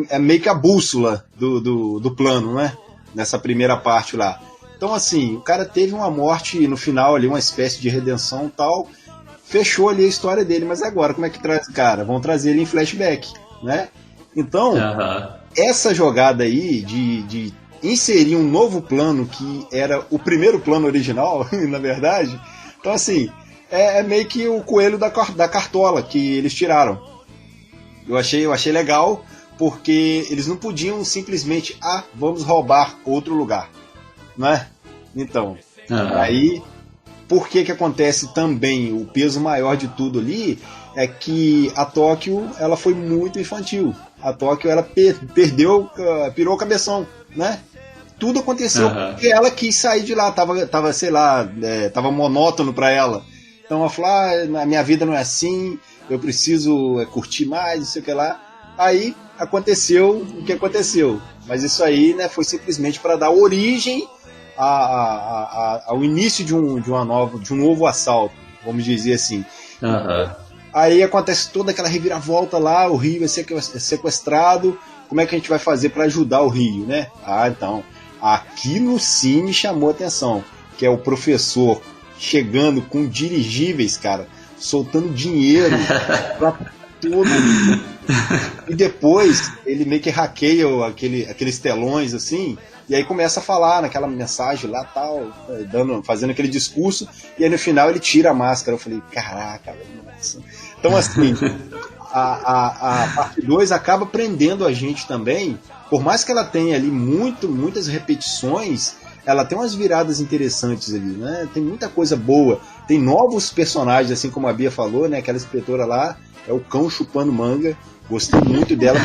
é meio que a bússola do plano, né? Nessa primeira parte lá. Então, assim, o cara teve uma morte no final ali, uma espécie de redenção e tal, fechou ali a história dele, mas agora, como é que traz o cara? Vão trazer ele em flashback, né? Então, essa jogada aí de inserir um novo plano que era o primeiro plano original, na verdade, então, assim, é meio que o coelho da cartola que eles tiraram. Eu achei legal, porque eles não podiam simplesmente, vamos roubar outro lugar, né? Então, aí, por que acontece também o peso maior de tudo ali é que a Tóquio, ela foi muito infantil. A Tóquio, ela pirou o cabeção, né? Tudo aconteceu porque ela quis sair de lá, tava sei lá, tava monótono pra ela. Então ela falou, a minha vida não é assim, eu preciso curtir mais, não sei o que lá. Aí aconteceu o que aconteceu. Mas isso aí, né, foi simplesmente para dar origem ao início de um novo assalto, vamos dizer assim. Aí acontece toda aquela reviravolta lá, o Rio é sequestrado, como é que a gente vai fazer para ajudar o Rio, né? Então, aqui no Cine chamou atenção, que é o professor chegando com dirigíveis, cara, soltando dinheiro pra todo mundo. E depois ele meio que hackeia aqueles telões assim, e aí começa a falar naquela mensagem lá, tal, fazendo aquele discurso, e aí no final ele tira a máscara. Eu falei, caraca, nossa. Então, assim, a parte 2 acaba prendendo a gente também, por mais que ela tenha ali muitas repetições, ela tem umas viradas interessantes ali, né? Tem muita coisa boa, tem novos personagens, assim como a Bia falou, né? Aquela inspetora lá é o cão chupando manga. Gostei muito dela.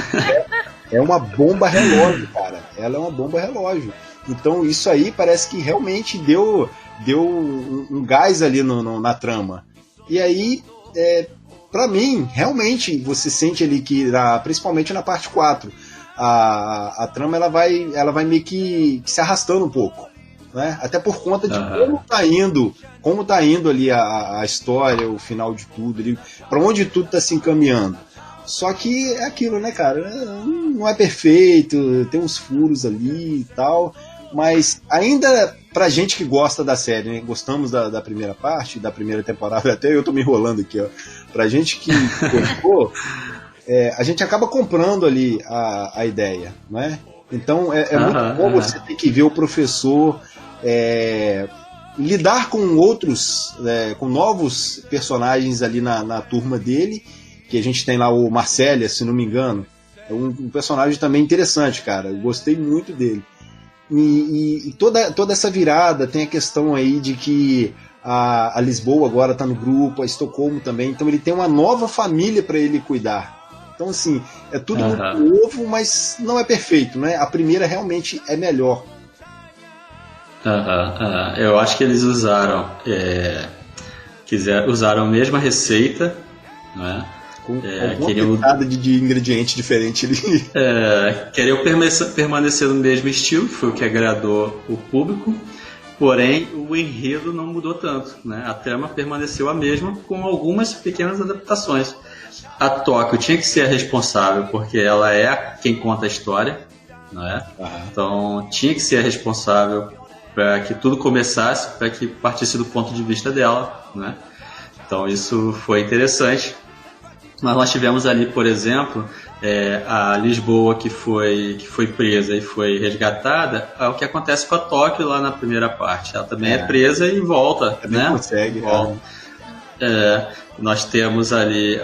É uma bomba relógio, cara. Ela é uma bomba relógio. Então isso aí parece que realmente deu um gás ali na trama. E aí, pra mim, realmente você sente ali que, principalmente na parte 4, a trama ela vai meio que se arrastando um pouco, né? Até por conta de como tá indo ali a história, o final de tudo, ali, pra onde tudo tá se encaminhando. Só que é aquilo, né, cara? Não é perfeito, tem uns furos ali e tal, mas ainda pra gente que gosta da série, né? Gostamos da primeira parte, da primeira temporada, até eu tô me enrolando aqui, ó. Pra gente que gostou, a gente acaba comprando ali a ideia, né? Então muito bom você ter que ver o professor lidar com outros, com novos personagens ali na turma dele, que a gente tem lá o Marcélia, se não me engano. É um personagem também interessante, cara. Eu gostei muito dele. E toda essa virada, tem a questão aí de que a Lisboa agora está no grupo, a Estocolmo também, então ele tem uma nova família para ele cuidar. Então, assim, é tudo muito novo, mas não é perfeito, né? A primeira realmente é melhor. Eu acho que eles usaram a mesma receita, né? Com uma pitada de ingrediente diferente ali. Queriam permanecer no mesmo estilo, foi o que agradou o público, porém o enredo não mudou tanto, né? A trama permaneceu a mesma, com algumas pequenas adaptações. A Tóquio tinha que ser a responsável, porque ela é quem conta a história, não é? Então tinha que ser a responsável para que tudo começasse, para que partisse do ponto de vista dela, né? Então isso foi interessante. Mas nós tivemos ali, por exemplo, a Lisboa que foi presa e foi resgatada. O que acontece com a Tóquio lá na primeira parte. Ela também é presa e volta, né? Consegue, volta. Nós temos ali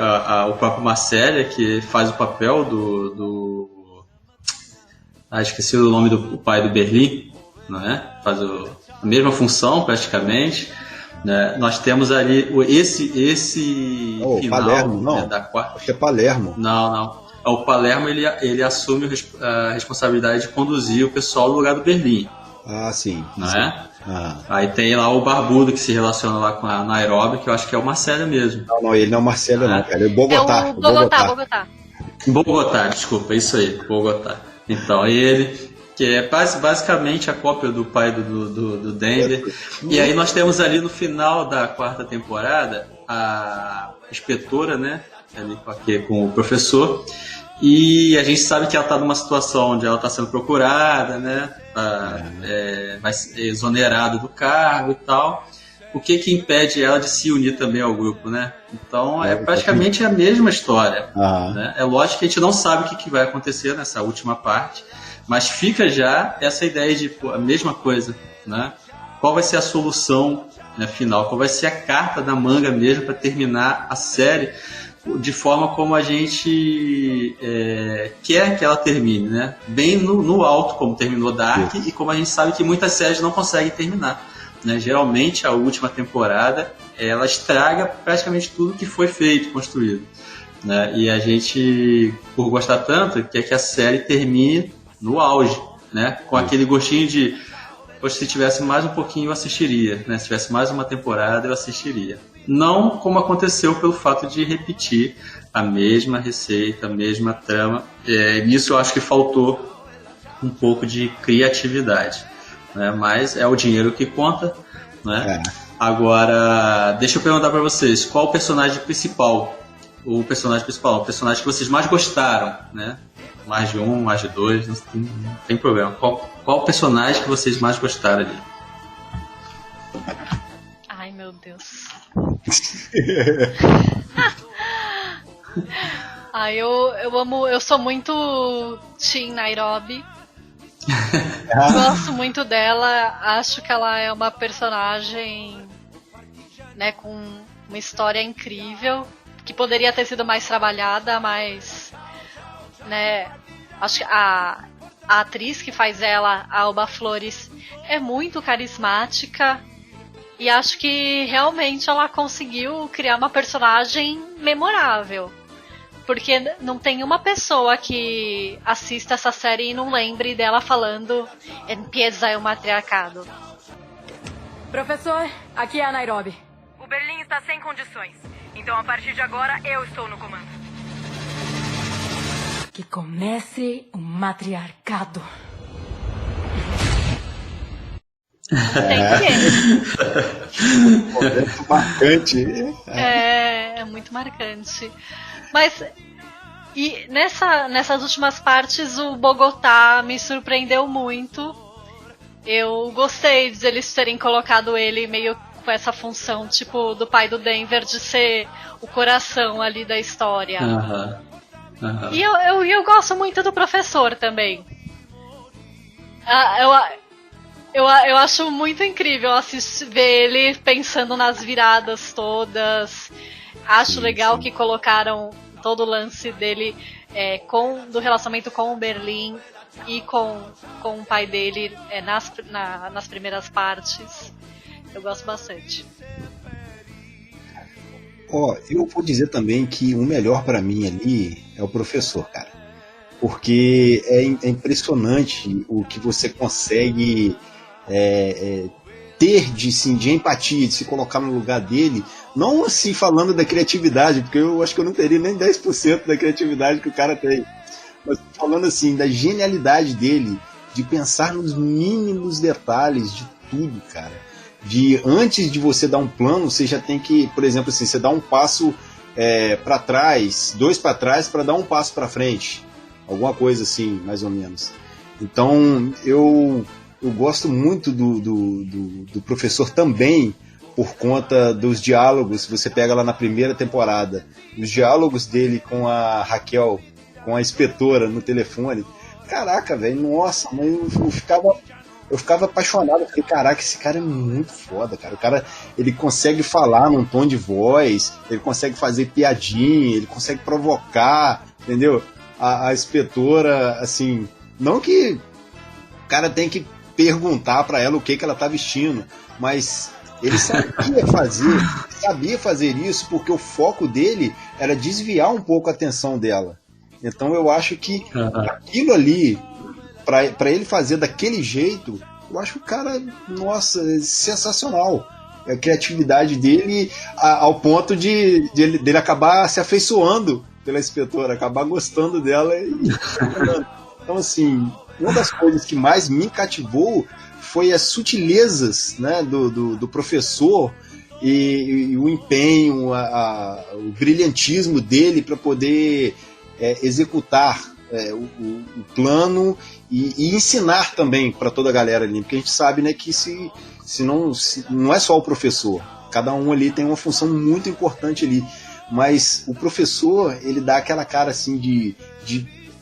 o próprio Marcélia, que faz o papel do esqueci o nome do pai do Berlim, não é? Faz a mesma função praticamente. né? Nós temos ali esse final, Palermo, não. Né, da quarta. Acho que é Palermo. Não. O Palermo ele assume a responsabilidade de conduzir o pessoal no lugar do Berlim. Ah, sim. Não sim. é? Aí tem lá o Barbudo que se relaciona lá com a Nairobi, que eu acho que é o Marcelo mesmo. Não, ele não é o Marcelo, não, cara. É o Bogotá. É o Bogotá. Bogotá, desculpa, isso aí, Bogotá. Então, ele, que é basicamente a cópia do pai do Denver. E aí nós temos ali no final da quarta temporada a inspetora, né? Ali com o professor. E a gente sabe que ela está numa situação onde ela está sendo procurada, né? Vai ser exonerada do cargo e tal. O que impede ela de se unir também ao grupo, né? Então é praticamente a mesma história. Né? É lógico que a gente não sabe o que vai acontecer nessa última parte, mas fica já essa ideia de a mesma coisa, né? Qual vai ser a solução, né, final? Qual vai ser a carta da manga mesmo para terminar a série de forma como a gente quer que ela termine, né? Bem no alto, como terminou Dark, e como a gente sabe que muitas séries não conseguem terminar. Né? Geralmente a última temporada ela estraga praticamente tudo que foi feito, construído. Né? E a gente, por gostar tanto, quer que a série termine no auge, né? Com aquele gostinho de se tivesse mais um pouquinho eu assistiria, né? Se tivesse mais uma temporada eu assistiria. Não como aconteceu pelo fato de repetir a mesma receita, a mesma trama. Nisso eu acho que faltou um pouco de criatividade, né? Mas é o dinheiro que conta, né? Agora, deixa eu perguntar para vocês, qual o personagem principal? O personagem que vocês mais gostaram, né? Mais de um, mais de dois, não tem problema. Qual o personagem que vocês mais gostaram ali? Ai, meu Deus. Eu sou muito Team Nairobi. Gosto muito dela. Acho que ela é uma personagem, né, com uma história incrível, que poderia ter sido mais trabalhada, mas, né, acho que a atriz que faz ela, a Alba Flores, é muito carismática. E acho que realmente ela conseguiu criar uma personagem memorável. Porque não tem uma pessoa que assista essa série e não lembre dela falando "Empieza o matriarcado". Professor, aqui é a Nairobi. O Berlim está sem condições. Então, a partir de agora, eu estou no comando. Que comece o matriarcado. Tem ninguém. Momento marcante. É muito marcante. Mas e nessas últimas partes o Bogotá me surpreendeu muito. Eu gostei de eles terem colocado ele meio com essa função tipo do pai do Denver, de ser o coração ali da história. E eu gosto muito do professor também. Eu acho muito incrível ver ele pensando nas viradas todas. Acho legal que colocaram todo o lance dele do relacionamento com o Berlim e com o pai dele nas primeiras partes. Eu gosto bastante. Eu vou dizer também que o melhor pra mim ali é o professor, cara. Porque é impressionante o que você consegue ter de empatia, de se colocar no lugar dele. Não assim falando da criatividade, porque eu acho que eu não teria nem 10% da criatividade que o cara tem. Mas falando assim, da genialidade dele, de pensar nos mínimos detalhes de tudo, cara. Antes de você dar um plano, você já tem que, por exemplo, assim, você dá um passo para trás, 2 para trás para dar um passo para frente. Alguma coisa assim, mais ou menos. Então, eu gosto muito do professor também, por conta dos diálogos. Você pega lá na primeira temporada, os diálogos dele com a Raquel, com a inspetora no telefone. Caraca, velho, nossa, mas eu ficava apaixonado. Eu falei, caraca, esse cara é muito foda, cara. O cara, ele consegue falar num tom de voz, ele consegue fazer piadinha, ele consegue provocar, entendeu? A inspetora, assim, não que o cara tem que perguntar pra ela o que ela tá vestindo, mas Ele sabia fazer isso porque o foco dele era desviar um pouco a atenção dela. Então eu acho que aquilo ali, para ele fazer daquele jeito, eu acho que o cara, nossa, é sensacional. A criatividade dele ao ponto de dele acabar se afeiçoando pela inspetora, acabar gostando dela. Então, assim, uma das coisas que mais me cativou foi as sutilezas, né, do professor e o empenho, o brilhantismo dele para poder executar o plano e ensinar também para toda a galera ali, porque a gente sabe, né, que se não é só o professor, cada um ali tem uma função muito importante ali, mas o professor, ele dá aquela cara assim de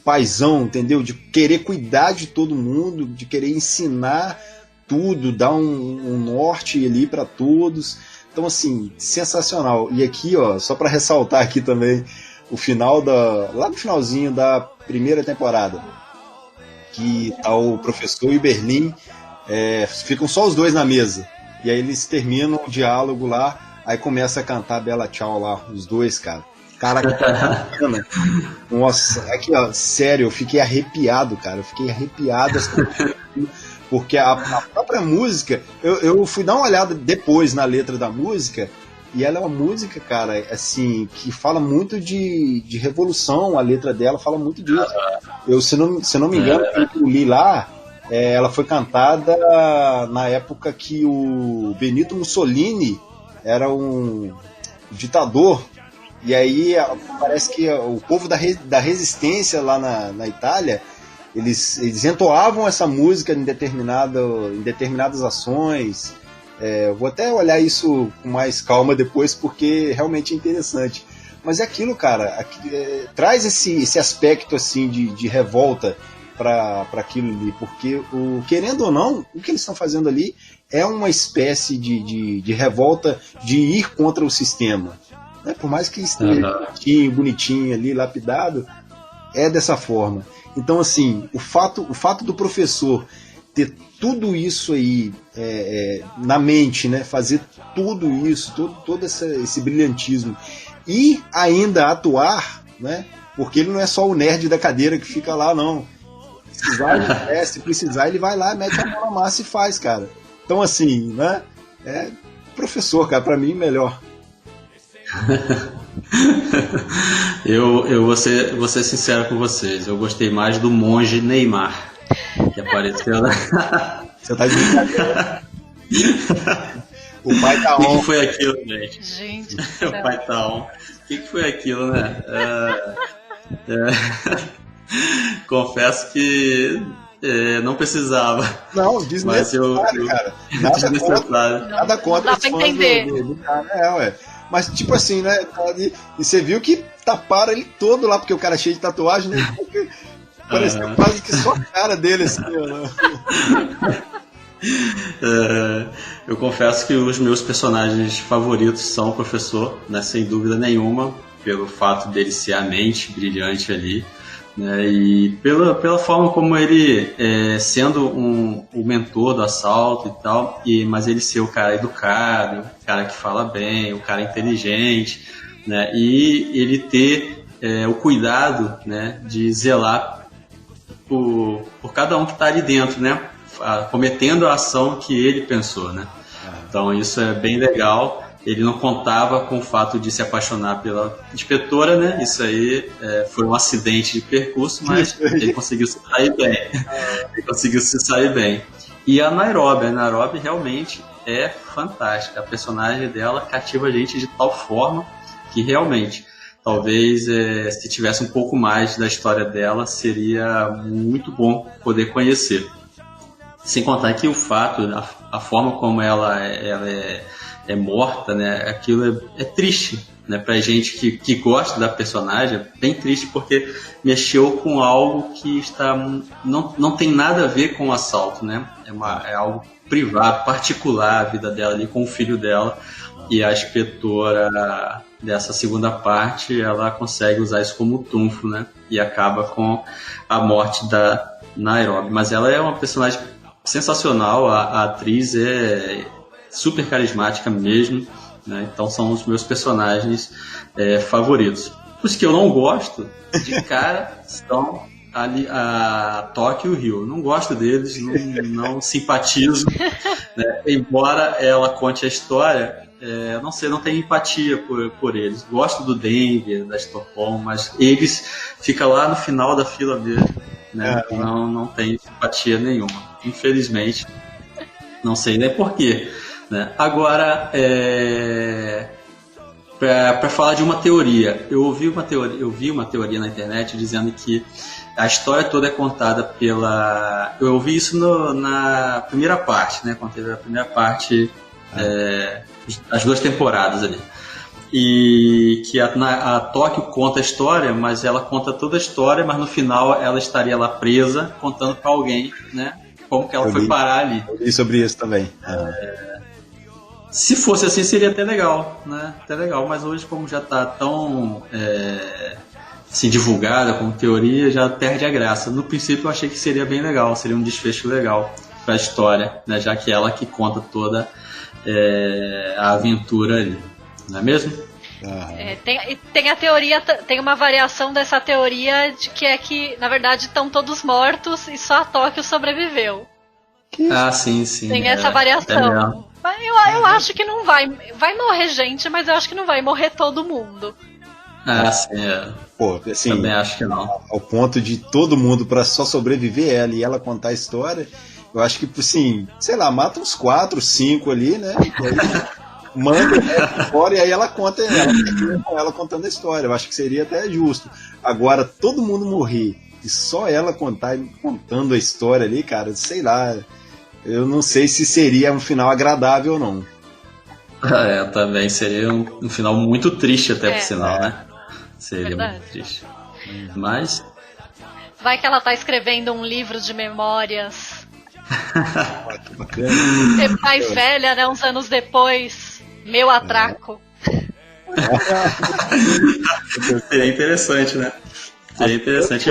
paizão, entendeu? De querer cuidar de todo mundo, de querer ensinar tudo, dar um norte ali para todos. Então, assim, sensacional. E aqui, ó, só para ressaltar aqui também o final lá no finalzinho da primeira temporada, que tá o professor e o Berlim, ficam só os dois na mesa, e aí eles terminam o diálogo lá, aí começa a cantar Bela Tchau lá, os dois, cara. Caraca, nossa, aqui, ó, sério, eu fiquei arrepiado, cara, porque a própria música, eu fui dar uma olhada depois na letra da música, e ela é uma música, cara, assim, que fala muito de revolução, a letra dela fala muito disso. Se não me engano, eu li lá, ela foi cantada na época que o Benito Mussolini era um ditador, e aí parece que o povo da resistência lá na Itália, eles entoavam essa música em determinadas ações. Vou até olhar isso com mais calma depois, porque realmente é interessante. Mas é aquilo, cara, traz esse aspecto assim de revolta para aquilo ali, porque querendo ou não, o que eles estão fazendo ali é uma espécie de revolta de ir contra o sistema, né? Por mais que esteja bonitinho ali, lapidado, é dessa forma. Então, assim, o fato do professor ter tudo isso aí na mente, né? Fazer tudo isso, todo esse brilhantismo, e ainda atuar, né? Porque ele não é só o nerd da cadeira que fica lá, não. Se precisar, ele vai lá, mete a mão na massa e faz, cara. Então, assim, né? Professor, cara, pra mim, melhor. Eu vou ser sincero com vocês, eu gostei mais do monge Neymar, que apareceu lá. Você tá de brincadeira. O pai tá on. O que foi aquilo, gente? O pai tá on. O que foi aquilo, né? Confesso que não precisava. Não, desnecessário, cara. Nada contra. Dá pra entender. Mas, tipo assim, né? E você viu que taparam ele todo lá, porque o cara é cheio de tatuagem, né? Parecia quase que só a cara dele, assim, né? Eu confesso que os meus personagens favoritos são o professor, né? Sem dúvida nenhuma, pelo fato dele ser a mente brilhante ali, né? E pela forma como ele, sendo o mentor do assalto e tal, mas ele ser o cara educado, o cara que fala bem, o cara inteligente, né? E ele ter o cuidado, né, de zelar por cada um que está ali dentro, né? Cometendo a ação que ele pensou, né? Então isso é bem legal. Ele não contava com o fato de se apaixonar pela inspetora, né? Isso aí foi um acidente de percurso, mas ele conseguiu se sair bem. E a Nairobi realmente é fantástica. A personagem dela cativa a gente de tal forma que realmente, talvez, se tivesse um pouco mais da história dela, seria muito bom poder conhecer. Sem contar que o fato, a forma como ela é morta, né? Aquilo é triste, né? Pra gente que gosta da personagem, é bem triste, porque mexeu com algo que não tem nada a ver com o assalto, né? É algo privado, particular, a vida dela ali com o filho dela, e a inspetora dessa segunda parte, ela consegue usar isso como trunfo, né? E acaba com a morte da Nairobi. Mas ela é uma personagem sensacional, a atriz super carismática mesmo, né? Então são os meus personagens favoritos. Os que eu não gosto, de cara, são a Tóquio e o Ryu. Não gosto deles, não simpatizo, né? Embora ela conte a história, não sei, não tenho empatia por eles. Gosto do Denver, da Storm, mas eles ficam lá no final da fila mesmo, né? Não tenho simpatia nenhuma, infelizmente. Não sei nem porquê, né? Agora, para falar de uma teoria, eu vi uma teoria na internet dizendo que a história toda é contada pela... Eu ouvi isso na primeira parte, né? Quando teve a primeira parte, as 2 temporadas ali. E que a Tóquio conta a história, mas ela conta toda a história, mas no final ela estaria lá presa, contando para alguém, né? Como que ela foi parar ali. Eu li sobre isso também. Se fosse assim, seria até legal, né? Até legal, mas hoje, como já está tão assim, divulgada como teoria, já perde a graça. No princípio, eu achei que seria bem legal, seria um desfecho legal para a história, né? Já que é ela que conta toda a aventura ali, não é mesmo? Tem a teoria, tem uma variação dessa teoria de que na verdade estão todos mortos e só a Tóquio sobreviveu. Sim. Tem essa variação. Eu acho que não vai morrer gente, mas eu acho que não vai morrer todo mundo. Sim. Pô, assim, também acho que não. Ao ponto de todo mundo pra só sobreviver ela e ela contar a história, eu acho que, assim, sei lá, mata uns 4, 5 ali, né? E aí manda fora e aí ela conta ela contando a história. Eu acho que seria até justo. Agora, todo mundo morrer e só ela contando a história ali, cara, sei lá, eu não sei se seria um final agradável ou não. Também seria um final muito triste até por sinal, né? Seria muito triste. Mas... vai que ela tá escrevendo um livro de memórias. Que bacana. Mais velha, né? Uns anos depois. Meu atraco. Seria interessante, né? Seria interessante.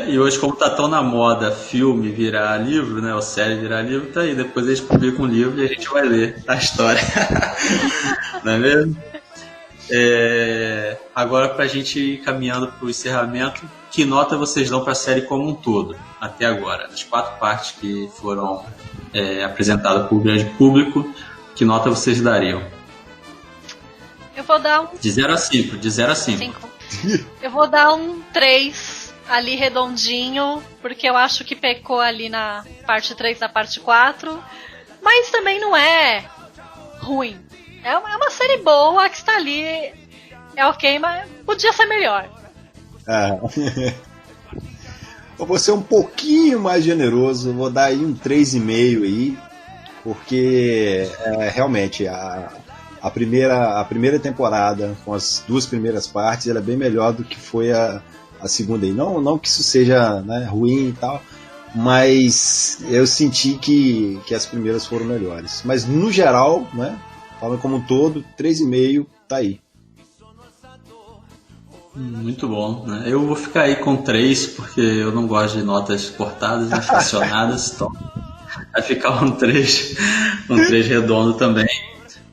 E hoje, como tá tão na moda filme virar livro, né? Ou série virar livro, tá aí. Depois eles publicam um livro e a gente vai ler a história. Não é mesmo? Agora, pra gente ir caminhando pro encerramento, que nota vocês dão pra série como um todo, até agora? Das 4 partes que foram apresentadas para o grande público, que nota vocês dariam? Eu vou dar de 0 a 5. De 0 a 5. Eu vou dar um 3 ali redondinho, porque eu acho que pecou ali na parte 3, na parte 4, mas também não é ruim. É uma série boa que está ali, ok, mas podia ser melhor. Eu vou ser um pouquinho mais generoso, vou dar aí um 3,5 aí, porque realmente a primeira temporada, com as 2 primeiras partes, ela é bem melhor do que foi a segunda aí. Não que isso seja, né, ruim e tal, mas eu senti que as primeiras foram melhores. Mas no geral, né, falando como um todo, 3,5 tá aí. Muito bom, né? Eu vou ficar aí com 3, porque eu não gosto de notas cortadas e fracionadas, então vai ficar um 3 redondo também,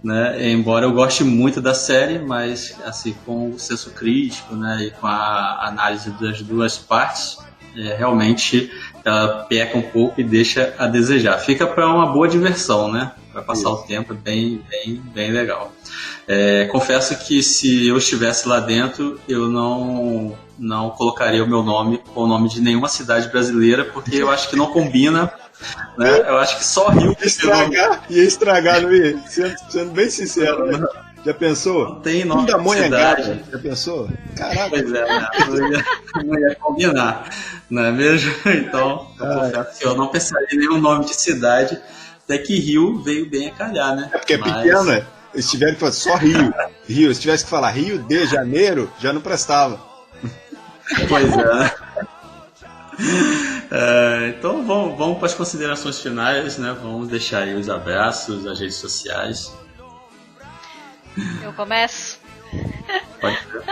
né? Embora eu goste muito da série, mas assim, com o senso crítico, né, e com a análise das 2 partes, realmente ela peca um pouco e deixa a desejar. Fica para uma boa diversão, né? Para passar o tempo, bem legal. Confesso que se eu estivesse lá dentro, eu não colocaria o meu nome com o nome de nenhuma cidade brasileira, porque eu acho que não combina, né? Eu acho que só Rio... Ia estragar, não ia? Sendo bem sincero, né? Já pensou? Não tem nome de cidade. Já pensou? Caraca. Pois não ia combinar, não é mesmo? Então, confesso que eu não pensaria em nenhum nome de cidade, até que Rio veio bem a calhar, né? Porque é pequeno, né? Eles tiveram que falar só Rio. Se tivesse que falar Rio de Janeiro, já não prestava. Pois então vamos para as considerações finais, né? Vamos deixar aí os abraços, as redes sociais. Eu começo? Pode ser.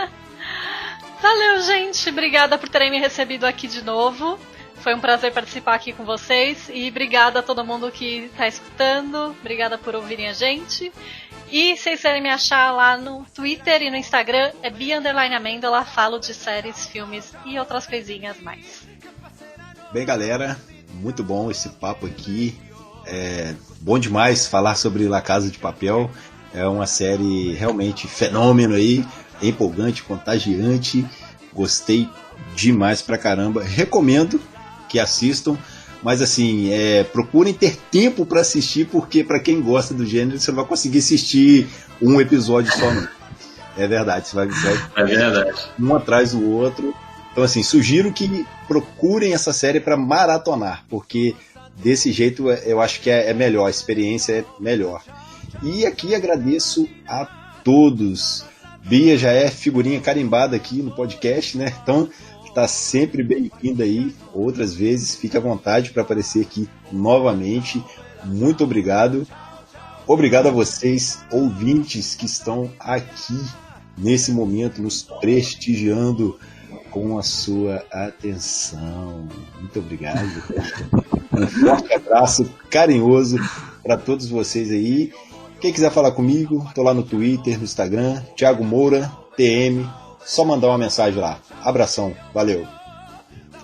Valeu, gente. Obrigada por terem me recebido aqui de novo. Foi um prazer participar aqui com vocês. E obrigada a todo mundo que tá escutando. Obrigada por ouvirem a gente. E se vocês querem me achar lá no Twitter e no Instagram, é Bia_Amêndola. Falo de séries, filmes e outras coisinhas mais. Bem, galera, muito bom esse papo aqui. É bom demais falar sobre La Casa de Papel. É uma série realmente fenômeno aí, empolgante, contagiante. Gostei demais pra caramba. Recomendo que assistam. Mas assim, procurem ter tempo para assistir, porque para quem gosta do gênero, você não vai conseguir assistir um episódio só não. É verdade, você vai é verdade. Um atrás do outro. Então assim, sugiro que procurem essa série para maratonar, porque desse jeito eu acho que é melhor, a experiência é melhor. E aqui agradeço a todos. Bia já é figurinha carimbada aqui no podcast, né? Então está sempre bem-vinda aí, outras vezes, fique à vontade para aparecer aqui novamente. Muito obrigado. Obrigado a vocês, ouvintes, que estão aqui nesse momento, nos prestigiando com a sua atenção. Muito obrigado. Um forte abraço carinhoso para todos vocês aí. Quem quiser falar comigo, estou lá no Twitter, no Instagram, Thiago Moura, TM. Só mandar uma mensagem lá. Abração, valeu.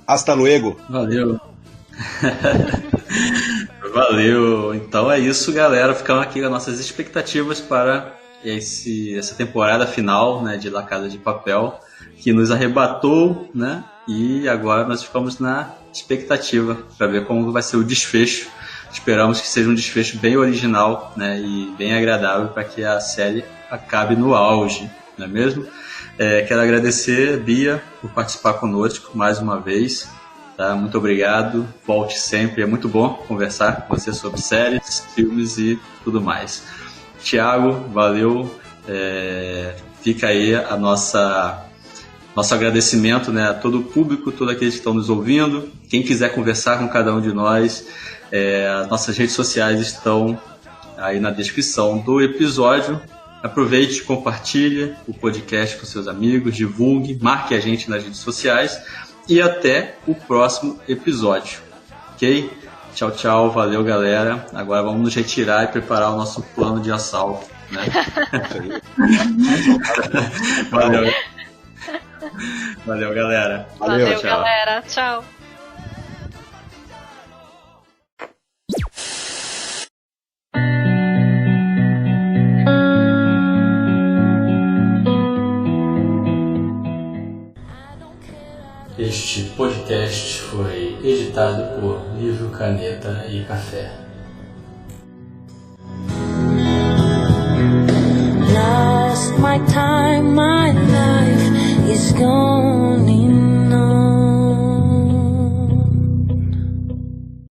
Hasta luego. Valeu. Valeu. Então é isso, galera. Ficamos aqui com as nossas expectativas para essa temporada final, né, de La Casa de Papel, que nos arrebatou, né? E agora nós ficamos na expectativa para ver como vai ser o desfecho. Esperamos que seja um desfecho bem original, né, e bem agradável para que a série acabe no auge, não é mesmo? Quero agradecer, Bia, por participar conosco mais uma vez. Tá? Muito obrigado. Volte sempre. É muito bom conversar com você sobre séries, filmes e tudo mais. Thiago, valeu. Fica aí nosso agradecimento, né, a todo o público, todos aqueles que estão nos ouvindo. Quem quiser conversar com cada um de nós, as nossas redes sociais estão aí na descrição do episódio. Aproveite, compartilhe o podcast com seus amigos, divulgue, marque a gente nas redes sociais e até o próximo episódio. Ok? Tchau, tchau. Valeu, galera. Agora vamos nos retirar e preparar o nosso plano de assalto, né? Valeu. Valeu, galera. Valeu, tchau. Galera. Tchau. Este podcast foi editado por Livro, Caneta e Café. Lost my time, my life is gone in